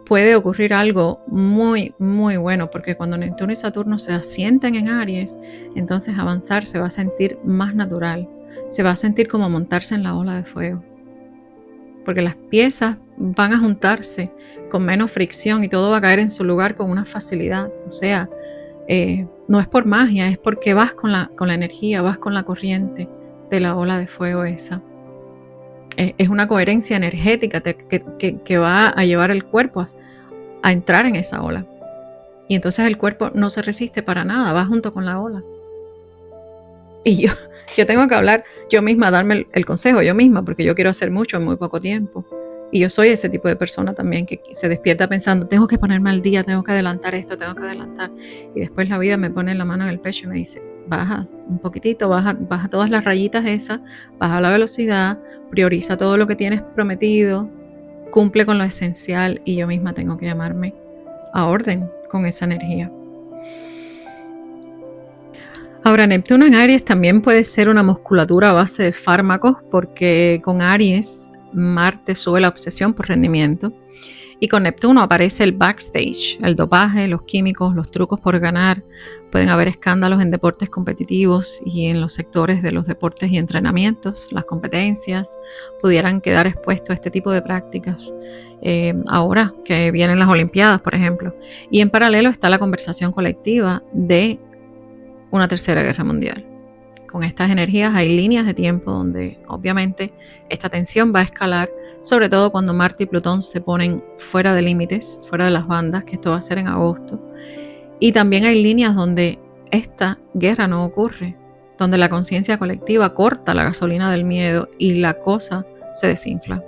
puede ocurrir algo muy, muy bueno, porque cuando Neptuno y Saturno se asientan en Aries, entonces avanzar se va a sentir más natural. Se va a sentir como montarse en la ola de fuego. Porque las piezas van a juntarse con menos fricción y todo va a caer en su lugar con una facilidad. O sea, no es por magia, es porque vas con la energía, vas con la corriente de la ola de fuego esa. Es una coherencia energética que va a llevar el cuerpo a entrar en esa ola. Y entonces el cuerpo no se resiste para nada, va junto con la ola. Y yo tengo que hablar yo misma, darme el consejo yo misma, porque yo quiero hacer mucho en muy poco tiempo. Y yo soy ese tipo de persona también que se despierta pensando, tengo que ponerme al día, tengo que adelantar esto, tengo que adelantar. Y después la vida me pone la mano en el pecho y me dice, baja un poquitito, baja todas las rayitas esas, baja la velocidad, prioriza todo lo que tienes prometido, cumple con lo esencial, y yo misma tengo que llamarme a orden con esa energía. Ahora, Neptuno en Aries también puede ser una musculatura a base de fármacos, porque con Aries, Marte sube la obsesión por rendimiento y con Neptuno aparece el backstage, el dopaje, los químicos, los trucos por ganar. Pueden haber escándalos en deportes competitivos y en los sectores de los deportes y entrenamientos. Las competencias pudieran quedar expuestos a este tipo de prácticas. Ahora que vienen las Olimpiadas, por ejemplo. Y en paralelo está la conversación colectiva de una tercera guerra mundial. Con estas energías hay líneas de tiempo donde obviamente esta tensión va a escalar, sobre todo cuando Marte y Plutón se ponen fuera de límites, fuera de las bandas, que esto va a ser en agosto. Y también hay líneas donde esta guerra no ocurre, donde la conciencia colectiva corta la gasolina del miedo y la cosa se desinfla.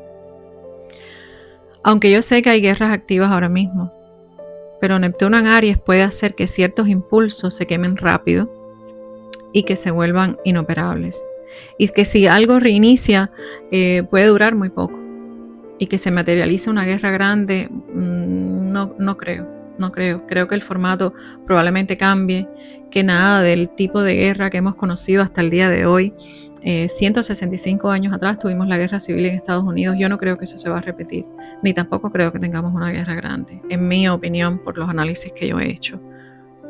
Aunque yo sé que hay guerras activas ahora mismo, pero Neptuno en Aries puede hacer que ciertos impulsos se quemen rápido y que se vuelvan inoperables. Y que si algo reinicia, puede durar muy poco. y que se materialice una guerra grande, no creo. Creo que el formato probablemente cambie, que nada del tipo de guerra que hemos conocido hasta el día de hoy. 165 años atrás tuvimos la guerra civil en Estados Unidos. Yo no creo que eso se va a repetir, ni tampoco creo que tengamos una guerra grande, en mi opinión, por los análisis que yo he hecho.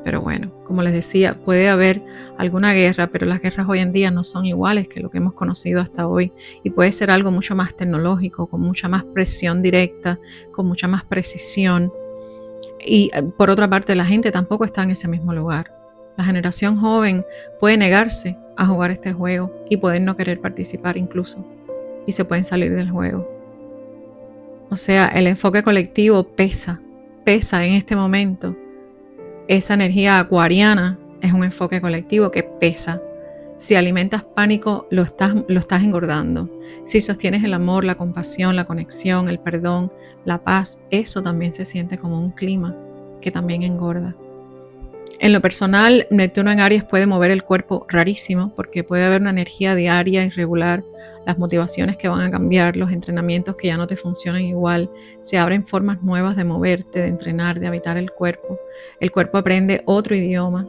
Pero bueno, como les decía, puede haber alguna guerra, pero las guerras hoy en día no son iguales que lo que hemos conocido hasta hoy, y puede ser algo mucho más tecnológico, con mucha más presión directa, con mucha más precisión. Y por otra parte, la gente tampoco está en ese mismo lugar. La generación joven puede negarse a jugar este juego y poder no querer participar incluso, y se pueden salir del juego. O sea, el enfoque colectivo pesa en este momento. Esa energía acuariana es un enfoque colectivo que pesa. Si alimentas pánico, lo estás engordando. Si sostienes el amor, la compasión, la conexión, el perdón, la paz, eso también se siente como un clima que también engorda. En lo personal, Neptuno en Aries puede mover el cuerpo rarísimo, porque puede haber una energía diaria irregular, las motivaciones que van a cambiar, los entrenamientos que ya no te funcionan igual, se abren formas nuevas de moverte, de entrenar, de habitar el cuerpo. El cuerpo aprende otro idioma.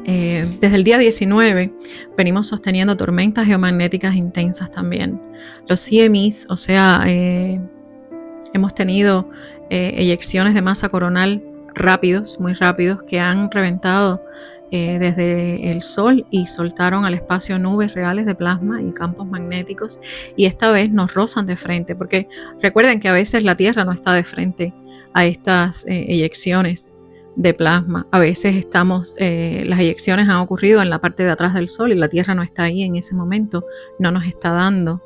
Desde el día 19 venimos sosteniendo tormentas geomagnéticas intensas también. Los CMEs, o sea, hemos tenido eyecciones de masa coronal rápidos, muy rápidos, que han reventado desde el Sol y soltaron al espacio nubes reales de plasma y campos magnéticos, y esta vez nos rozan de frente, porque recuerden que a veces la Tierra no está de frente a estas eyecciones de plasma. A veces las eyecciones han ocurrido en la parte de atrás del Sol y la Tierra no está ahí en ese momento, no nos está dando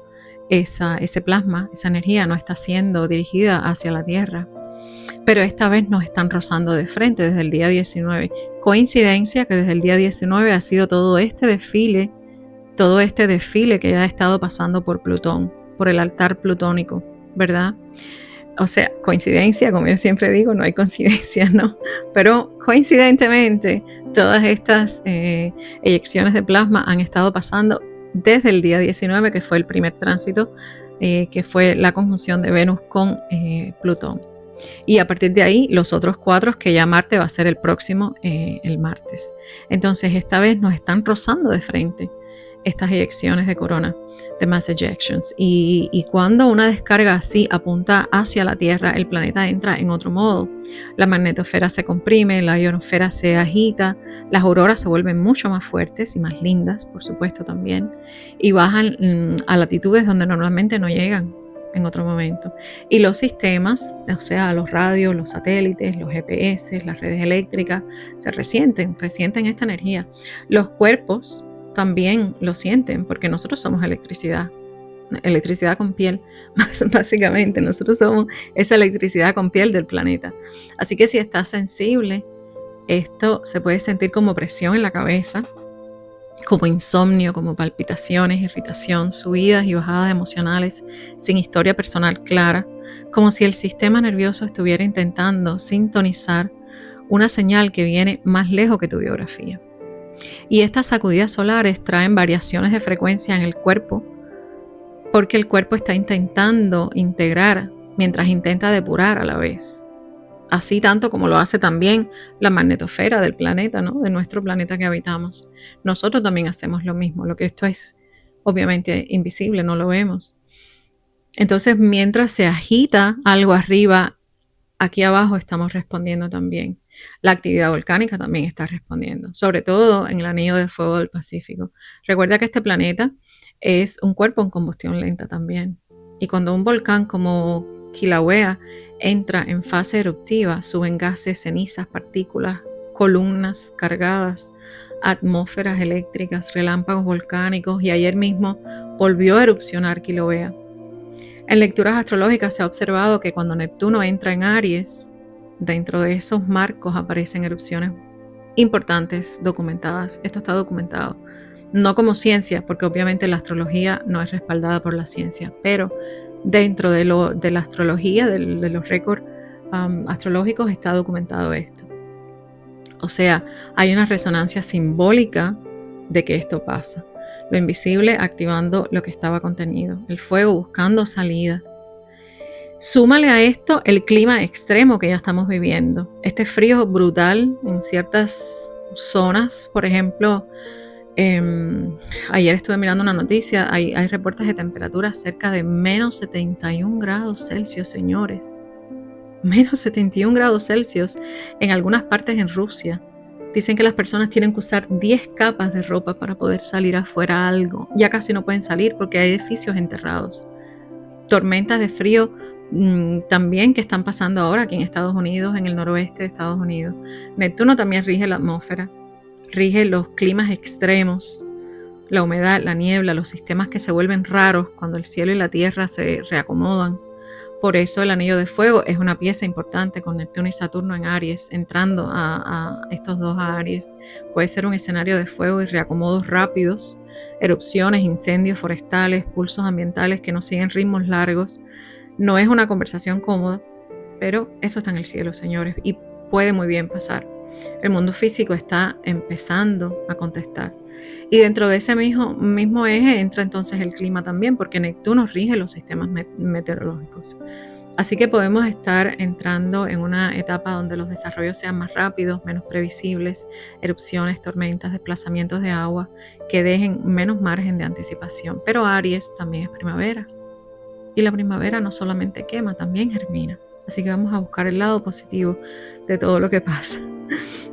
ese plasma, esa energía no está siendo dirigida hacia la Tierra. Pero esta vez nos están rozando de frente desde el día 19. Coincidencia que desde el día 19 ha sido todo este desfile que ya ha estado pasando por Plutón, por el altar plutónico, ¿verdad? O sea, coincidencia, como yo siempre digo, no hay coincidencias, ¿no? Pero coincidentemente, todas estas eyecciones de plasma han estado pasando desde el día 19, que fue el primer tránsito, que fue la conjunción de Venus con Plutón. Y a partir de ahí, los otros 4, que ya Marte va a ser el próximo, el martes. Entonces, esta vez nos están rozando de frente estas eyecciones de corona, de mass ejections. Y cuando una descarga así apunta hacia la Tierra, el planeta entra en otro modo. La magnetosfera se comprime, la ionosfera se agita, las auroras se vuelven mucho más fuertes y más lindas, por supuesto también, y bajan a latitudes donde normalmente no llegan en otro momento. Y los sistemas, o sea, los radios, los satélites, los GPS, las redes eléctricas, se resienten esta energía. Los cuerpos también lo sienten, porque nosotros somos electricidad con piel, básicamente. Nosotros somos esa electricidad con piel del planeta. Así que si estás sensible, esto se puede sentir como presión en la cabeza, como insomnio, como palpitaciones, irritación, subidas y bajadas emocionales sin historia personal clara, como si el sistema nervioso estuviera intentando sintonizar una señal que viene más lejos que tu biografía. Y estas sacudidas solares traen variaciones de frecuencia en el cuerpo, porque el cuerpo está intentando integrar mientras intenta depurar a la vez. Así tanto como lo hace también la magnetosfera del planeta, ¿no? De nuestro planeta que habitamos. Nosotros también hacemos lo mismo, lo que esto es obviamente invisible, no lo vemos. Entonces, mientras se agita algo arriba, aquí abajo estamos respondiendo también. La actividad volcánica también está respondiendo, sobre todo en el anillo de fuego del Pacífico. Recuerda que este planeta es un cuerpo en combustión lenta también. Y cuando un volcán como Kilauea entra en fase eruptiva, suben gases, cenizas, partículas, columnas cargadas, atmósferas eléctricas, relámpagos volcánicos, y ayer mismo volvió a erupcionar Kilauea. En lecturas astrológicas se ha observado que cuando Neptuno entra en Aries, dentro de esos marcos aparecen erupciones importantes documentadas. Esto está documentado. No como ciencia, porque obviamente la astrología no es respaldada por la ciencia, pero dentro de la astrología, de los récords astrológicos, está documentado esto. O sea, hay una resonancia simbólica de que esto pasa. Lo invisible activando lo que estaba contenido. El fuego buscando salida. Súmale a esto el clima extremo que ya estamos viviendo. Este frío brutal en ciertas zonas, por ejemplo, ayer estuve mirando una noticia, hay reportes de temperaturas cerca de menos 71 grados Celsius, señores. Menos 71 grados Celsius en algunas partes en Rusia. Dicen que las personas tienen que usar 10 capas de ropa para poder salir afuera algo. Ya casi no pueden salir porque hay edificios enterrados. Tormentas de frío también que están pasando ahora aquí en Estados Unidos, en el noroeste de Estados Unidos. Neptuno también rige la atmósfera, rige los climas extremos, la humedad, la niebla, los sistemas que se vuelven raros cuando el cielo y la tierra se reacomodan. Por eso el anillo de fuego es una pieza importante con Neptuno y Saturno en Aries, entrando a estos dos Aries. Puede ser un escenario de fuego y reacomodos rápidos, erupciones, incendios forestales, pulsos ambientales que no siguen ritmos largos. No es una conversación cómoda, pero eso está en el cielo, señores, y puede muy bien pasar. El mundo físico está empezando a contestar. Y dentro de ese mismo eje entra entonces el clima también, porque Neptuno rige los sistemas meteorológicos. Así que podemos estar entrando en una etapa donde los desarrollos sean más rápidos, menos previsibles, erupciones, tormentas, desplazamientos de agua que dejen menos margen de anticipación. Pero Aries también es primavera. Y la primavera no solamente quema, también germina. Así que vamos a buscar el lado positivo de todo lo que pasa.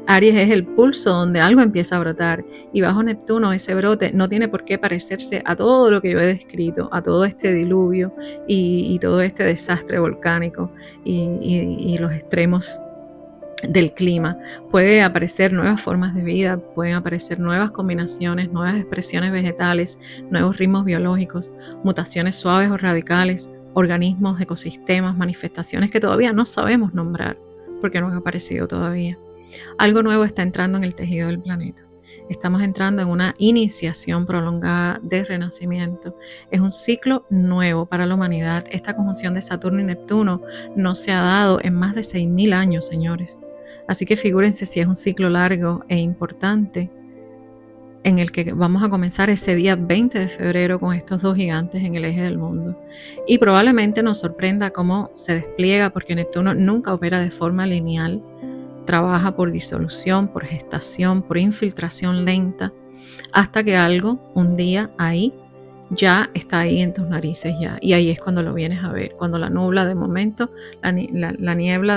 Aries es el pulso donde algo empieza a brotar y bajo Neptuno ese brote no tiene por qué parecerse a todo lo que yo he descrito, a todo este diluvio y todo este desastre volcánico y los extremos del clima. Puede aparecer nuevas formas de vida, pueden aparecer nuevas combinaciones, nuevas expresiones vegetales, nuevos ritmos biológicos, mutaciones suaves o radicales, organismos, ecosistemas, manifestaciones que todavía no sabemos nombrar porque no han aparecido todavía. Algo nuevo está entrando en el tejido del planeta. Estamos entrando en una iniciación prolongada de renacimiento. Es un ciclo nuevo para la humanidad. Esta conjunción de Saturno y Neptuno no se ha dado en más de 6.000 años, señores. Así que figúrense si es un ciclo largo e importante en el que vamos a comenzar ese día 20 de febrero con estos dos gigantes en el eje del mundo. Y probablemente nos sorprenda cómo se despliega, porque Neptuno nunca opera de forma lineal. Trabaja por disolución, por gestación, por infiltración lenta, hasta que algo, un día ahí, ya está ahí en tus narices ya. Y ahí es cuando lo vienes a ver, cuando la niebla de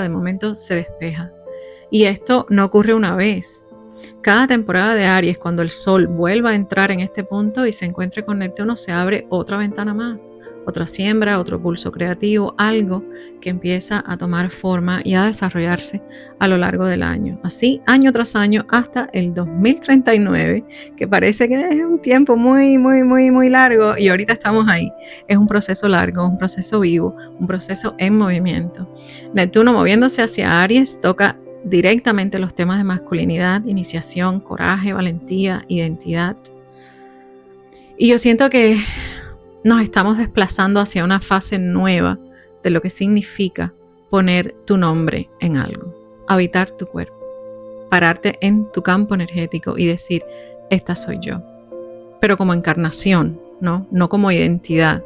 momento se despeja. Y esto no ocurre una vez. Cada temporada de Aries, cuando el Sol vuelva a entrar en este punto y se encuentre con Neptuno, se abre otra ventana más. Otra siembra, otro pulso creativo, algo que empieza a tomar forma y a desarrollarse a lo largo del año. Así, año tras año, hasta el 2039, que parece que es un tiempo muy largo y ahorita estamos ahí. Es un proceso largo, un proceso vivo, un proceso en movimiento. Neptuno moviéndose hacia Aries toca directamente los temas de masculinidad, iniciación, coraje, valentía, identidad. Y yo siento que nos estamos desplazando hacia una fase nueva de lo que significa poner tu nombre en algo, habitar tu cuerpo, pararte en tu campo energético y decir, esta soy yo, pero como encarnación, no como identidad.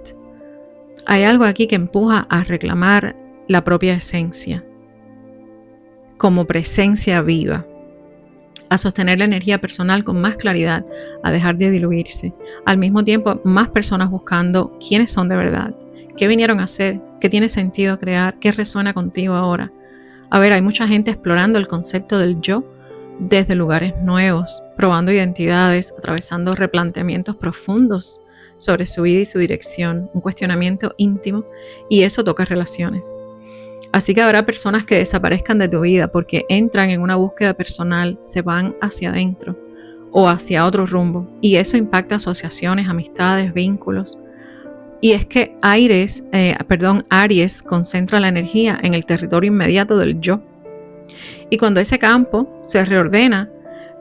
Hay algo aquí que empuja a reclamar la propia esencia, como presencia viva, a sostener la energía personal con más claridad, a dejar de diluirse. Al mismo tiempo, más personas buscando quiénes son de verdad, qué vinieron a hacer, qué tiene sentido crear, qué resuena contigo ahora. A ver, hay mucha gente explorando el concepto del yo desde lugares nuevos, probando identidades, atravesando replanteamientos profundos sobre su vida y su dirección, un cuestionamiento íntimo, y eso toca relaciones. Así que habrá personas que desaparezcan de tu vida porque entran en una búsqueda personal, se van hacia adentro o hacia otro rumbo. Y eso impacta asociaciones, amistades, vínculos. Y es que Aries concentra la energía en el territorio inmediato del yo. Y cuando ese campo se reordena,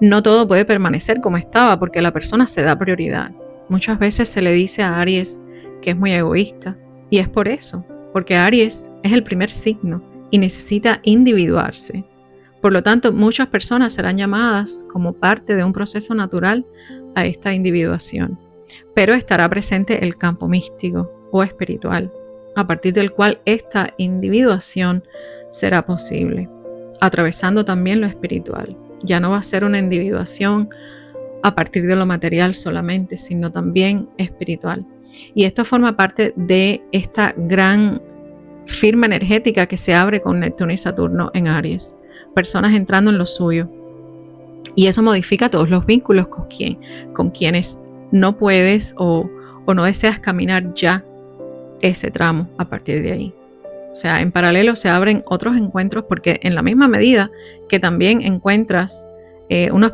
no todo puede permanecer como estaba porque la persona se da prioridad. Muchas veces se le dice a Aries que es muy egoísta y es por eso. Porque Aries es el primer signo y necesita individuarse. Por lo tanto, muchas personas serán llamadas como parte de un proceso natural a esta individuación. pero estará presente el campo místico o espiritual, a partir del cual esta individuación será posible, atravesando también lo espiritual. Ya no va a ser una individuación a partir de lo material solamente, sino también espiritual. Y esto forma parte de esta gran firma energética que se abre con Neptuno y Saturno en Aries. Personas entrando en lo suyo. Y eso modifica todos los vínculos con quienes no puedes o no deseas caminar ya ese tramo a partir de ahí. O sea, en paralelo se abren otros encuentros porque en la misma medida que también encuentras,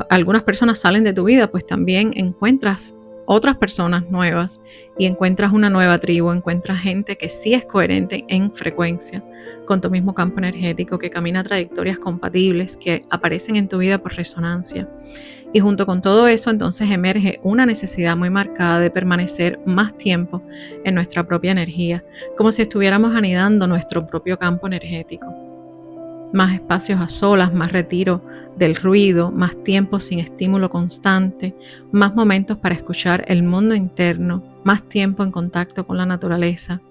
algunas personas salen de tu vida, pues también encuentras otras personas nuevas y encuentras una nueva tribu, encuentras gente que sí es coherente en frecuencia con tu mismo campo energético, que camina trayectorias compatibles, que aparecen en tu vida por resonancia. Y junto con todo eso, entonces emerge una necesidad muy marcada de permanecer más tiempo en nuestra propia energía, como si estuviéramos anidando nuestro propio campo energético. Más espacios a solas, más retiro del ruido, más tiempo sin estímulo constante, más momentos para escuchar el mundo interno, más tiempo en contacto con la naturaleza.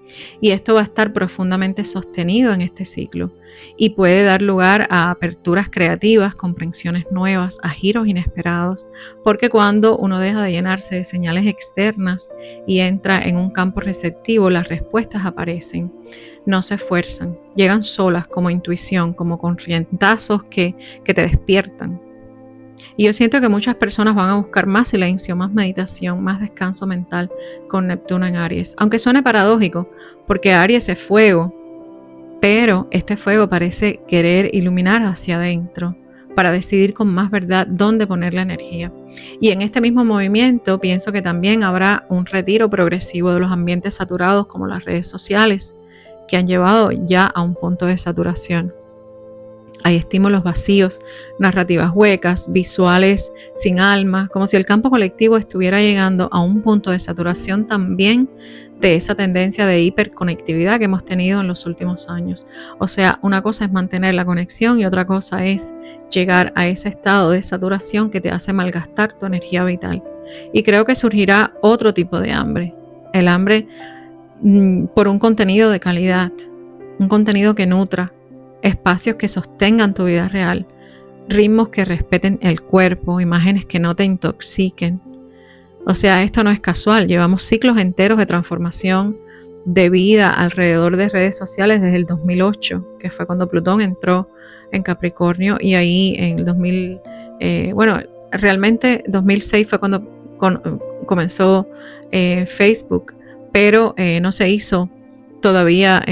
Y esto va a estar profundamente sostenido en este ciclo y puede dar lugar a aperturas creativas, comprensiones nuevas, a giros inesperados, porque cuando uno deja de llenarse de señales externas y entra en un campo receptivo, las respuestas aparecen. No se esfuerzan, llegan solas como intuición, como corrientazos que te despiertan. Y yo siento que muchas personas van a buscar más silencio, más meditación, más descanso mental con Neptuno en Aries. Aunque suene paradójico, porque Aries es fuego, pero este fuego parece querer iluminar hacia adentro para decidir con más verdad dónde poner la energía. Y en este mismo movimiento pienso que también habrá un retiro progresivo de los ambientes saturados como las redes sociales, que han llevado ya a un punto de saturación. Hay estímulos vacíos, narrativas huecas, visuales sin alma, como si el campo colectivo estuviera llegando a un punto de saturación también de esa tendencia de hiperconectividad que hemos tenido en los últimos años. O sea, una cosa es mantener la conexión y otra cosa es llegar a ese estado de saturación que te hace malgastar tu energía vital. Y creo que surgirá otro tipo de hambre, el hambre por un contenido de calidad, un contenido que nutra, espacios que sostengan tu vida real, ritmos que respeten el cuerpo, imágenes que no te intoxiquen. O sea, esto no es casual, llevamos ciclos enteros de transformación de vida alrededor de redes sociales desde el 2008, que fue cuando Plutón entró en Capricornio, y ahí en el realmente 2006 fue cuando comenzó Facebook, pero no se hizo todavía,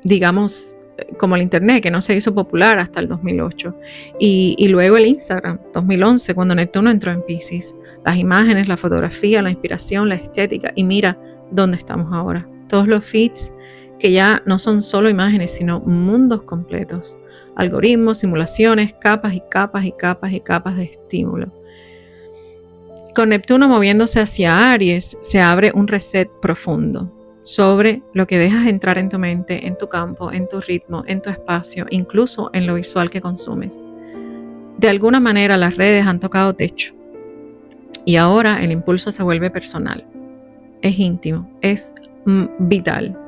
digamos, como el internet, que no se hizo popular hasta el 2008. Y luego el Instagram, 2011, cuando Neptuno entró en Piscis. Las imágenes, la fotografía, la inspiración, la estética. Y mira dónde estamos ahora. Todos los feeds que ya no son solo imágenes, sino mundos completos. Algoritmos, simulaciones, capas y capas y capas y capas de estímulo. Con Neptuno moviéndose hacia Aries, se abre un reset profundo sobre lo que dejas entrar en tu mente, en tu campo, en tu ritmo, en tu espacio, incluso en lo visual que consumes. De alguna manera las redes han tocado techo y ahora el impulso se vuelve personal, es íntimo, es vital.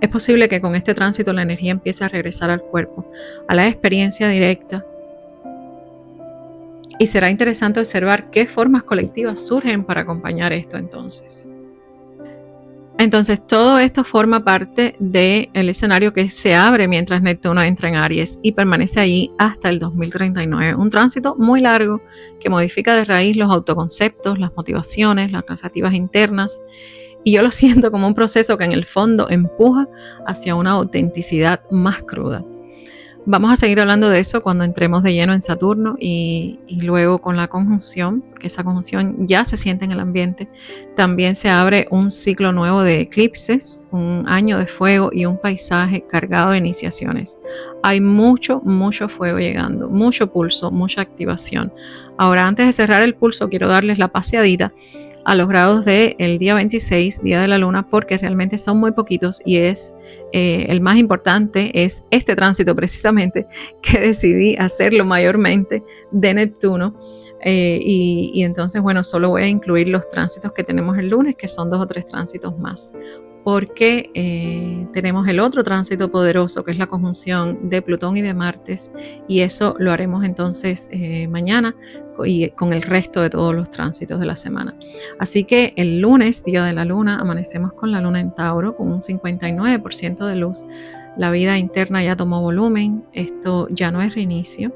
Es posible que con este tránsito la energía empiece a regresar al cuerpo, a la experiencia directa. Y será interesante observar qué formas colectivas surgen para acompañar esto entonces. Entonces todo esto forma parte del escenario que se abre mientras Neptuno entra en Aries y permanece allí hasta el 2039. Un tránsito muy largo que modifica de raíz los autoconceptos, las motivaciones, las narrativas internas. Y yo lo siento como un proceso que en el fondo empuja hacia una autenticidad más cruda. Vamos a seguir hablando de eso cuando entremos de lleno en Saturno y luego con la conjunción, porque esa conjunción ya se siente en el ambiente. También se abre un ciclo nuevo de eclipses, un año de fuego y un paisaje cargado de iniciaciones. Hay mucho fuego llegando, mucho pulso, mucha activación. Ahora, antes de cerrar el pulso, quiero darles la paseadita a los grados del día 26, día de la luna, porque realmente son muy poquitos y es el más importante es este tránsito precisamente que decidí hacerlo mayormente de Neptuno Y entonces, bueno, solo voy a incluir los tránsitos que tenemos el lunes, que son 2 o 3 tránsitos más, porque tenemos el otro tránsito poderoso, que es la conjunción de Plutón y de Martes, y eso lo haremos entonces mañana y con el resto de todos los tránsitos de la semana. Así que el lunes, día de la luna, amanecemos con la luna en Tauro, con un 59% de luz. La vida interna ya tomó volumen, esto ya no es reinicio,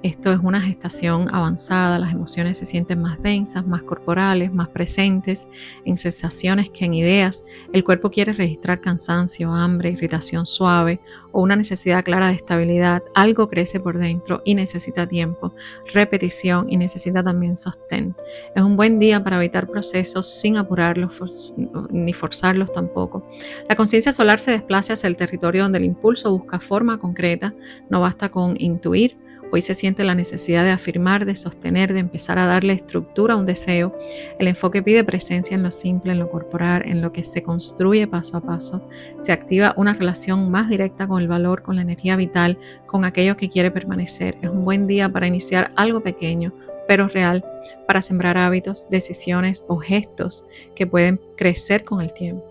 esto es una gestación avanzada, las emociones se sienten más densas, más corporales, más presentes en sensaciones que en ideas. El cuerpo quiere registrar cansancio, hambre, irritación suave o una necesidad clara de estabilidad. Algo crece por dentro y necesita tiempo, repetición y necesita también sostén. Es un buen día para evitar procesos sin apurarlos ni forzarlos tampoco. La conciencia solar se desplaza hacia el territorio donde el impulso busca forma concreta, no basta con intuir. Hoy se siente la necesidad de afirmar, de sostener, de empezar a darle estructura a un deseo. El enfoque pide presencia en lo simple, en lo corporal, en lo que se construye paso a paso. Se activa una relación más directa con el valor, con la energía vital, con aquello que quiere permanecer. Es un buen día para iniciar algo pequeño, pero real, para sembrar hábitos, decisiones o gestos que pueden crecer con el tiempo.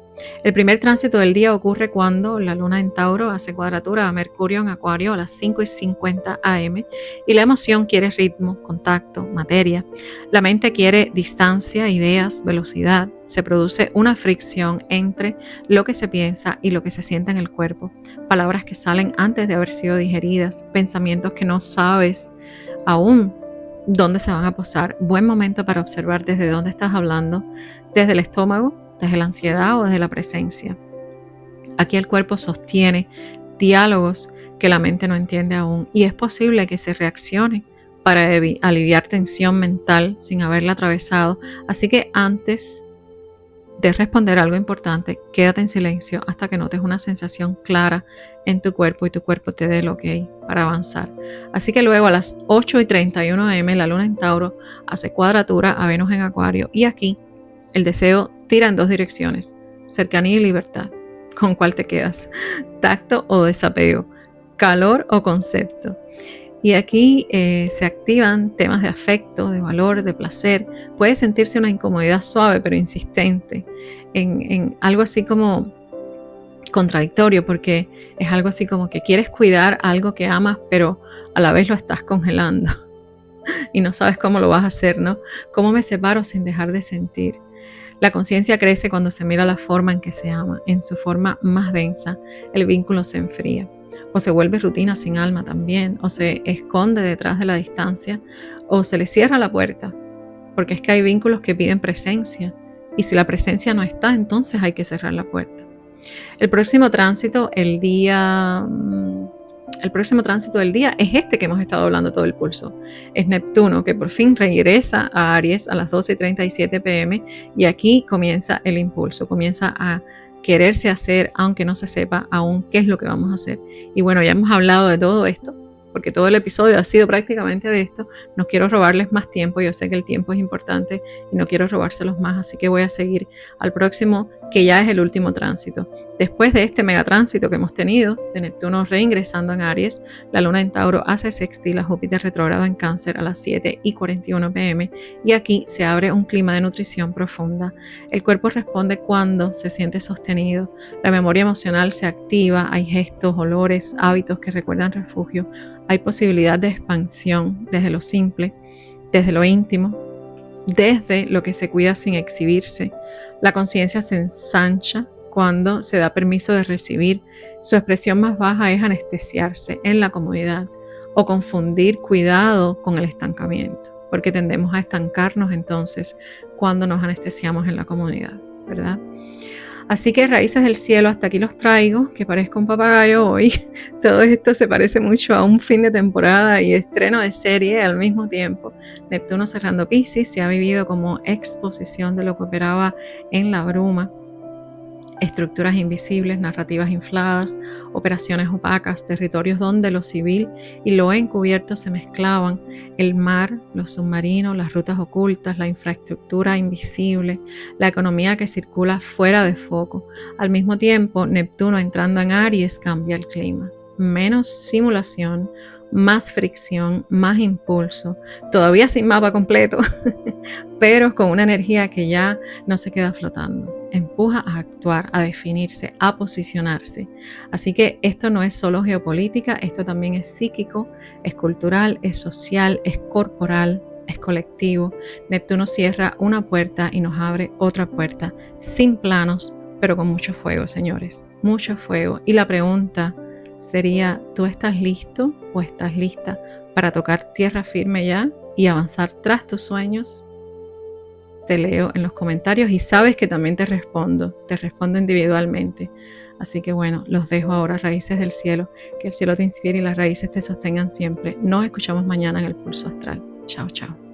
El primer tránsito del día ocurre cuando la luna en Tauro hace cuadratura a Mercurio en Acuario a las 5:50 am y la emoción quiere ritmo, contacto, materia. La mente quiere distancia, ideas, velocidad. Se produce una fricción entre lo que se piensa y lo que se siente en el cuerpo. Palabras que salen antes de haber sido digeridas, pensamientos que no sabes aún dónde se van a posar. Buen momento para observar desde dónde estás hablando, desde el estómago, desde la ansiedad o desde la presencia. Aquí el cuerpo sostiene diálogos que la mente no entiende aún y es posible que se reaccione para aliviar tensión mental sin haberla atravesado. Así que antes de responder algo importante, quédate en silencio hasta que notes una sensación clara en tu cuerpo y tu cuerpo te dé el ok para avanzar. Así que luego a las 8:31 am la luna en Tauro hace cuadratura a Venus en Acuario y aquí el deseo tira en 2 direcciones, cercanía y libertad. ¿Con cuál te quedas? ¿Tacto o desapego? ¿Calor o concepto? Y aquí se activan temas de afecto, de valor, de placer. Puede sentirse una incomodidad suave pero insistente, en algo así como contradictorio, porque es algo así como que quieres cuidar algo que amas, pero a la vez lo estás congelando y no sabes cómo lo vas a hacer, ¿no? ¿Cómo me separo sin dejar de sentir? La conciencia crece cuando se mira la forma en que se ama. En su forma más densa, el vínculo se enfría. O se vuelve rutina sin alma también, o se esconde detrás de la distancia, o se le cierra la puerta. Porque es que hay vínculos que piden presencia. Y si la presencia no está, entonces hay que cerrar la puerta. El próximo tránsito del día es este que hemos estado hablando todo el pulso. Es Neptuno, que por fin regresa a Aries a las 12:37 pm y aquí comienza el impulso, comienza a quererse hacer, aunque no se sepa aún qué es lo que vamos a hacer. Y bueno, ya hemos hablado de todo esto, porque todo el episodio ha sido prácticamente de esto. No quiero robarles más tiempo, yo sé que el tiempo es importante y no quiero robárselos más, así que voy a seguir al próximo, que ya es el último tránsito. Después de este megatránsito que hemos tenido, de Neptuno reingresando en Aries, la luna en Tauro hace sextil a Júpiter retrógrado en Cáncer a las 7:41 pm y aquí se abre un clima de nutrición profunda. El cuerpo responde cuando se siente sostenido, la memoria emocional se activa, hay gestos, olores, hábitos que recuerdan refugio, hay posibilidad de expansión desde lo simple, desde lo íntimo, desde lo que se cuida sin exhibirse. La conciencia se ensancha cuando se da permiso de recibir. Su expresión más baja es anestesiarse en la comodidad o confundir cuidado con el estancamiento, porque tendemos a estancarnos entonces cuando nos anestesiamos en la comodidad, ¿verdad? Así que raíces del cielo, hasta aquí los traigo, que parezco un papagayo hoy. Todo esto se parece mucho a un fin de temporada y estreno de serie al mismo tiempo. Neptuno cerrando Piscis se ha vivido como exposición de lo que operaba en la bruma. Estructuras invisibles, narrativas infladas, operaciones opacas, territorios donde lo civil y lo encubierto se mezclaban, el mar, los submarinos, las rutas ocultas, la infraestructura invisible, la economía que circula fuera de foco. Al mismo tiempo, Neptuno entrando en Aries cambia el clima. Menos simulación, más fricción, más impulso, todavía sin mapa completo, pero con una energía que ya no se queda flotando. Empuja a actuar, a definirse, a posicionarse. Así que esto no es solo geopolítica, esto también es psíquico, es cultural, es social, es corporal, es colectivo. Neptuno cierra una puerta y nos abre otra puerta, sin planos, pero con mucho fuego, señores, mucho fuego. Y la pregunta sería, ¿tú estás listo o estás lista para tocar tierra firme ya y avanzar tras tus sueños? Te leo en los comentarios y sabes que también te respondo individualmente. Así que bueno, los dejo ahora, raíces del cielo, que el cielo te inspire y las raíces te sostengan siempre. Nos escuchamos mañana en el Pulso Astral. Chao, chao.